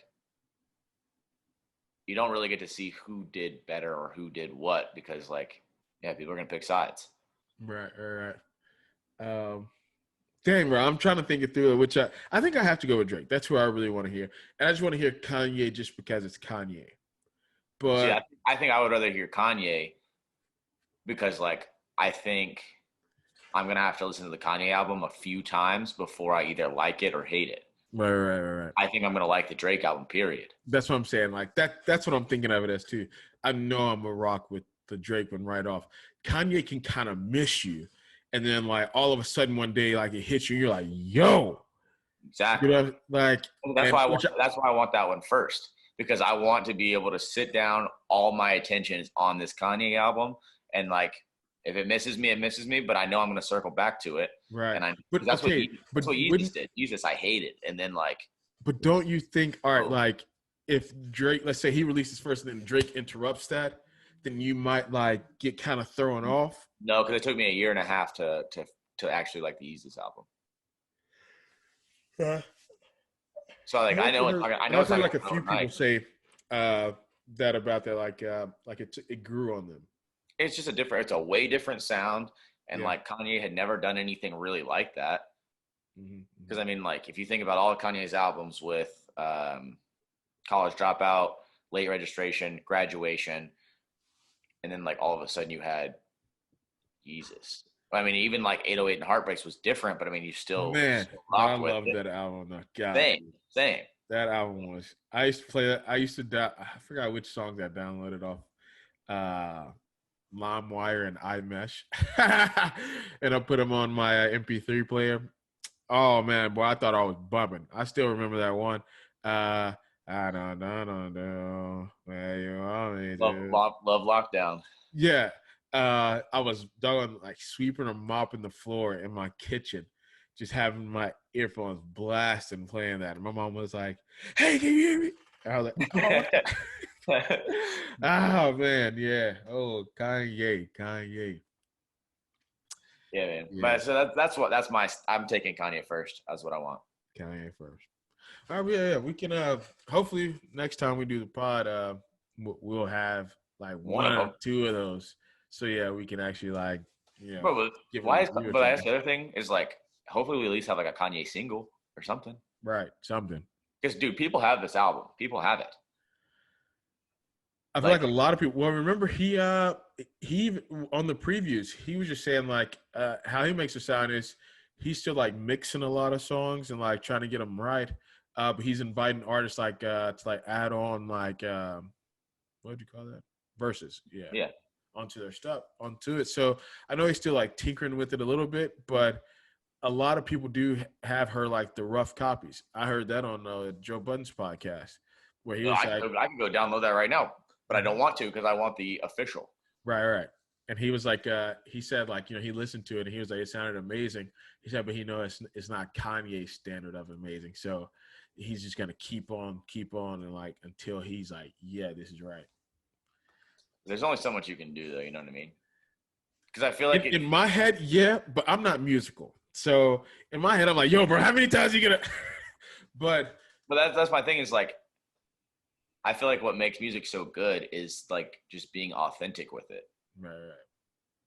you don't really get to see who did better or who did what because like yeah, people are gonna pick sides.
Right, right, right. Dang, bro, I'm trying to think it through. Which I think I have to go with Drake. That's who I really want to hear, and I just want to hear Kanye just because it's Kanye.
See,
But
I think I would rather hear Kanye because like I think I'm gonna have to listen to the Kanye album a few times before I either like it or hate it.
right.
I think I'm gonna like the Drake album, period.
That's what I'm saying. Like that. That's what I'm thinking of it as too. I know I'm a rock with the Drake one right off. Kanye can kind of miss you, and then like all of a sudden one day like it hits you, and you're like, yo, you
Exactly.
know, like
That's
and
why I want.
which
That's why I want that one first because I want to be able to sit down. All my attention is on this Kanye album, and like if it misses me, it misses me. But I know I'm going to circle back to it,
right.
and I
But
because that's what
okay, but
that's what Yeezus
wouldn't
did. Yeezus, I hated, and then like
but don't you think? All right,
oh
like if Drake, let's say he releases first, and then Drake interrupts that, then you might like get kind of thrown off.
no, because it took me a year and a half to actually like the Yeezus album.
Yeah.
So like I know
I've
it's
heard
not
like
going
a
to
few people
overnight.
say uh, that about that, like it grew on them.
It's just it's a way different sound, and
Yeah.
like Kanye had never done anything really like that. Because
Hmm.
I mean, like if you think about all of Kanye's albums with College Dropout, Late Registration, Graduation, and then like all of a sudden you had Jesus. I mean, even like 808 and Heartbreaks was different, but I mean, you
Man,
still
but I
rocked with
love
it.
that album. Though. God,
Same, same.
that album was. I used to play that. I used to. I forgot which songs I downloaded off. Uh, LimeWire and iMesh, and I put them on my MP3 player. Oh man, boy, I thought I was bumming. I still remember that one. Uh, I don't know where you want me to.
Love Lockdown.
Yeah, I was done like sweeping or mopping the floor in my kitchen, just having my earphones blasting, playing that. And my mom was like, "Hey, can you hear me?" And I was like, "Oh, what?" Oh man, yeah. Oh, Kanye.
Yeah, man.
Yeah,
But so that's my. I'm taking Kanye first. That's what I want.
Kanye first. All right, yeah. We can hopefully next time we do the pod, we'll have like
One
one
of
or
them.
two of those. So yeah, we can actually like give a
Why is?
review or
But that's
something.
the other thing is like, hopefully we at least have like a Kanye single or something.
Right, something.
Because dude, people have this album. People have it.
I feel like a
Like,
lot of people. Well, remember he on the previews he was just saying like how he makes it sound is he's still like mixing a lot of songs and like trying to get them right. But he's inviting artists like to like add on like what do you call that verses? Yeah,
yeah.
onto their stuff onto it. So I know he's still like tinkering with it a little bit, but a lot of people do have her like the rough copies. I heard that on Joe Budden's podcast where he
No,
was like,
I can go download that right now, but I
Mhm.
don't want to because I want the official.
Right. And he was like, he said like, he listened to it and he was like, it sounded amazing. He said, but he knows it's not Kanye's standard of amazing. So he's just gonna keep on, and like until he's like, yeah, this is right.
There's only so much you can do, though. You know what I mean? Because I feel like
In my head, yeah, but I'm not musical. So in my head, I'm like, yo, bro, how many times you gonna? But
but that's my thing is like, I feel like what makes music so good is like just being authentic with it.
right.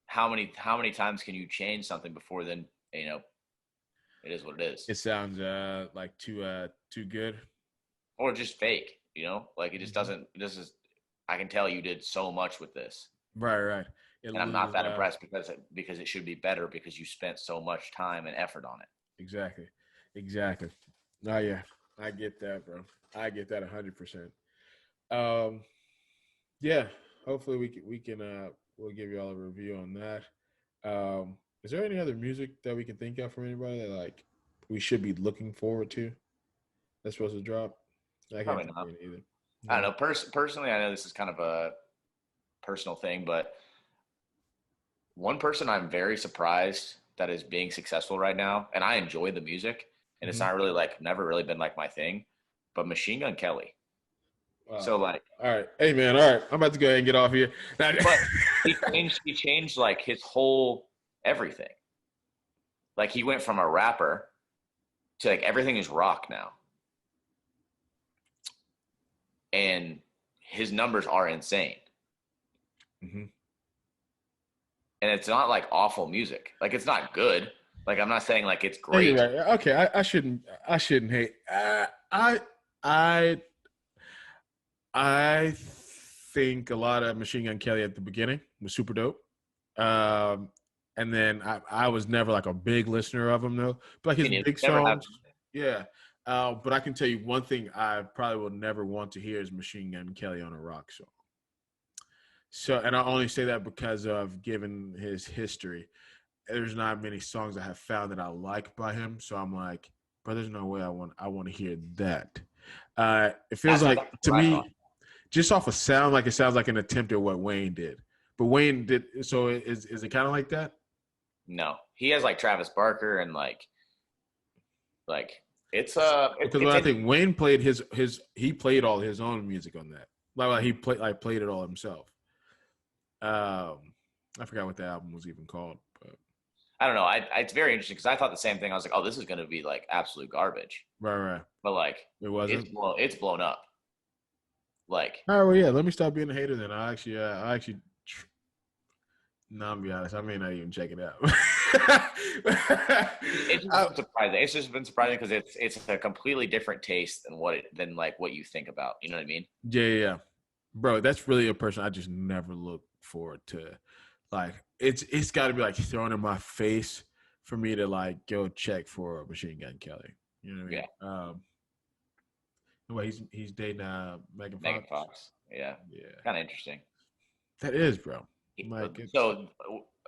How many times can you change something before then? You know, it is what it is,
It sounds like too good.
or just fake. You know, like it just
Mhm.
doesn't. This is. I can tell you did so much with this,
Right. It
and I'm not
loses
that impressed because it should be better because you spent so much time and effort on it.
exactly. Oh yeah, I get that, bro. I get that 100%. Um, yeah. Hopefully we can we'll give you all a review on that. Is there any other music that we can think of from anybody that like we should be looking forward to that's supposed to drop? I can't
Probably
think
not.
of it either.
I don't
No.
know. Personally, I know this is kind of a personal thing, but one person I'm very surprised that is being successful right now, and I enjoy the music, and it's
Mm-hmm.
not really like never really been like my thing, but Machine Gun Kelly.
Wow.
So like,
All right. Hey man, all right. I'm about to go ahead and get off here.
but he changed like his whole everything. Like he went from a rapper to like everything is rock now, and his numbers are insane.
Mm-hmm.
And it's not like awful music. Like it's not good. Like I'm not saying like it's
Yeah, you're
great.
right. Okay, I shouldn't hate. I I think a lot of Machine Gun Kelly at the beginning was super dope. Um, and then I was never like a big listener of him though. But like
I
his
mean, it
big
never
songs,
happened.
yeah. But I can tell you one thing I probably will never want to hear is Machine Gun Kelly on a rock song. So, and I only say that because of given his history. There's not many songs I have found that I like by him. So I'm like, but there's no way I want to hear that. It feels
That's
like
exactly
to
what I thought.
me, just off a sound, like it sounds like an attempt at what Wayne did. But Wayne did so. Is it kind of like that?
No, he has like Travis Barker and like
Because when
it's
I
in.
think Wayne played his he played all his own music on that. Like he played it all himself. I forgot what the album was even called, but
I don't know. It's very interesting because I thought the same thing. I was like, oh, this is going to be like absolute garbage,
right.
but like
It wasn't.
it's blown up. Like
All right, well, yeah. Let me stop being a hater then. No, I'm be honest. I may not even check it out.
it's just
I,
been surprising. It's just been surprising because it's a completely different taste than like what you think about. You know what I mean?
yeah, bro. That's really a person I just never look forward to. Like, it's got to be like thrown in my face for me to like go check for Machine Gun Kelly. You know what I
Yeah,
mean? Well, he's dating Megan
Megan
Fox.
Fox. Yeah,
Yeah,
kind of interesting.
that is, bro. Like it's
So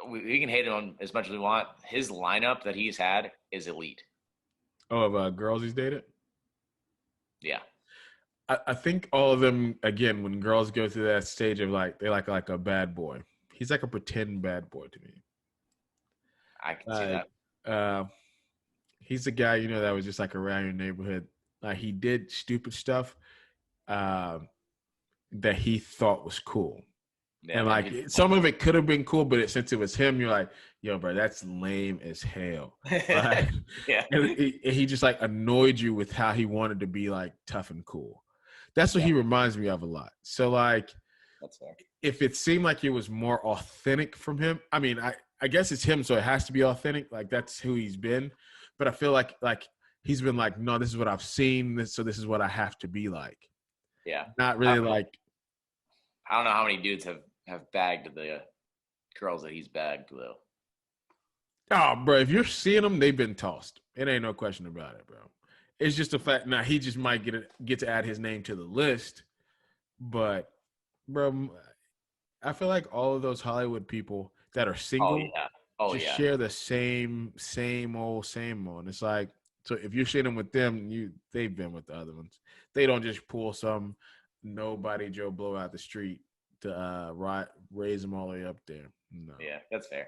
we can hate him on as much as we want. His lineup that he's had is elite.
of girls he's dated.
Yeah,
I think all of them again when girls go through that stage of like they like a bad boy. He's like a pretend bad boy to me.
I can see
Like
that.
uh, he's the guy that was just like around your neighborhood. Like he did stupid stuff um, that he thought was cool.
Yeah,
And
man.
like some of it could have been cool, but since it was him, you're like, yo, bro, that's lame as hell. Like,
Yeah,
and he just like annoyed you with how he wanted to be like tough and cool. That's what
yeah,
he reminds me of a lot. So like,
that's fair.
if it seemed like it was more authentic from him, I mean, I guess it's him, so it has to be authentic. Like that's who he's been. But I feel like he's been like, no, this is what I've seen, so this is what I have to be like.
Yeah,
Not
I
really
don't know.
like,
I don't know how many dudes have bagged the girls that he's bagged though.
oh, bro, if you're seeing them, they've been tossed. It ain't no question about it, bro. It's just a fact. Now he just might get to add his name to the list, but bro, I feel like all of those Hollywood people that are
Oh
single
yeah, oh
just
yeah,
share the same old, same old. And it's like, so if you're sharing with them, they've been with the other ones. They don't just pull some nobody Joe Blow out the street to raise them all the way up there. No.
yeah. That's fair.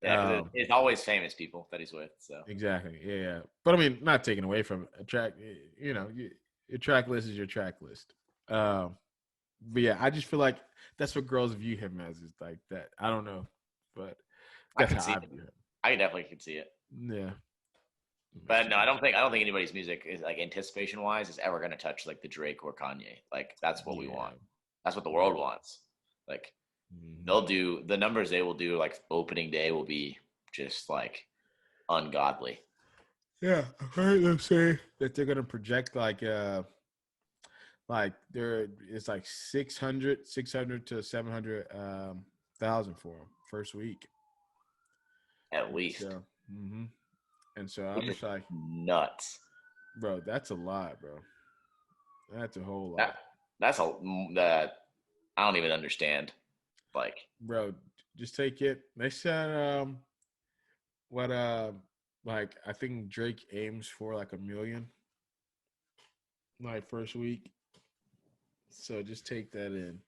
Yeah, because
Um,
it's always famous people that he's with. So
exactly. Yeah. But I mean, not taking away from a track, your track list is your track list. But yeah, I just feel like that's what girls view him as is like that. I don't know, but
I
that's
can
how
see
I
it.
view him.
I definitely can see it.
Yeah.
But no, I don't think anybody's music is like anticipation wise is ever gonna touch like the Drake or Kanye. Like that's what we want.
Yeah.
That's what the
Yeah.
world wants. Like
Mhm.
they'll do the numbers they will do like opening day will be just like ungodly.
Yeah, I've heard them say that they're gonna project like there it's like 600 to 700 thousand for them first week.
At
And
least.
so, and so I'm
Which is
just like,
nuts.
bro, that's a lot, bro. That's a whole
That
lot,
that's a that I don't even understand. Like
bro. Just take it. They said what like I think Drake aims for like 1 million like first week. So just take that in.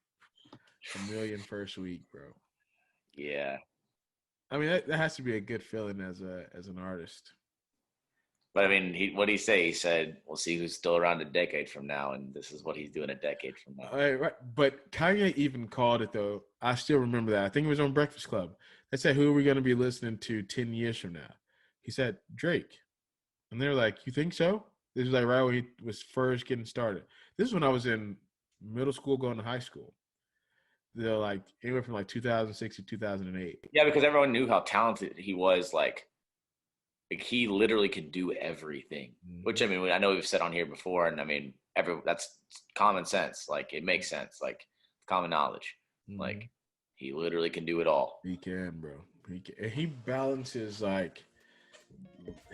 1 million first week, bro.
Yeah.
I mean, that has to be a good feeling as an artist.
But I mean, what did he say? He said, "We'll see who's still around a decade from now," and this is what he's doing a decade from now.
Right. But Kanye even called it though. I still remember that. I think it was on Breakfast Club. They said, "Who are we going to be listening to 10 years from now?" He said, "Drake," and they're like, "You think so?" This was like right when he was first getting started. This is when I was in middle school, going to high school. They're like anywhere from like 2006 to 2008.
Yeah, because everyone knew how talented he was. Like he literally could do everything.
Mm-hmm.
Which I mean, I know we've said on here before, and I mean, that's common sense. Like it makes sense. Like common knowledge.
Mm-hmm.
Like he literally can do it all.
He can, bro. He balances like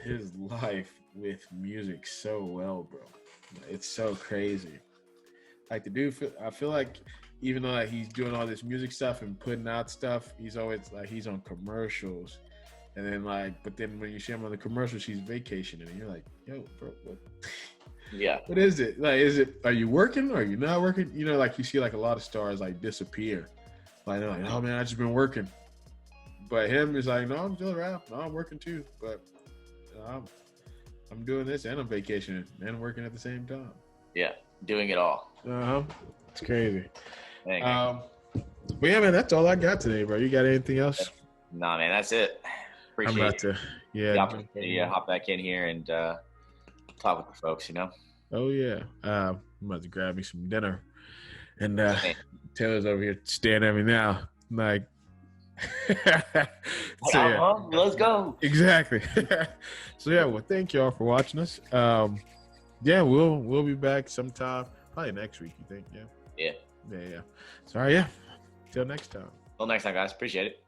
his life with music so well, bro. It's so crazy. Like the dude, I feel like even though like, he's doing all this music stuff and putting out stuff, he's always like he's on commercials, and then like, but then when you see him on the commercials, he's vacationing, and you're like, yo, bro, what?
Yeah.
What is it? Like, are you working or are you not working? You know, like you see like a lot of stars like disappear. Like they're like, oh man, I just been working. But him is like, no, I'm still around. No, I'm working too. But I'm doing this and I'm vacationing and working at the same time.
Yeah, doing it all.
It's crazy.
But
yeah, man, that's all I got today, bro. You got anything else?
Nah, man, that's it. Appreciate
I'm about to,
the opportunity to hop back in here and talk with the folks, you know?
Oh, yeah. I'm about to grab me some dinner. And Taylor's over here staring at me now. I'm like,
so, yeah. Let's go.
Exactly. So, yeah, well, thank y'all for watching us. Yeah, we'll be back sometime. Probably next week, you think? Yeah.
Yeah.
So, yeah. Till next time.
Till next time, guys. Appreciate it.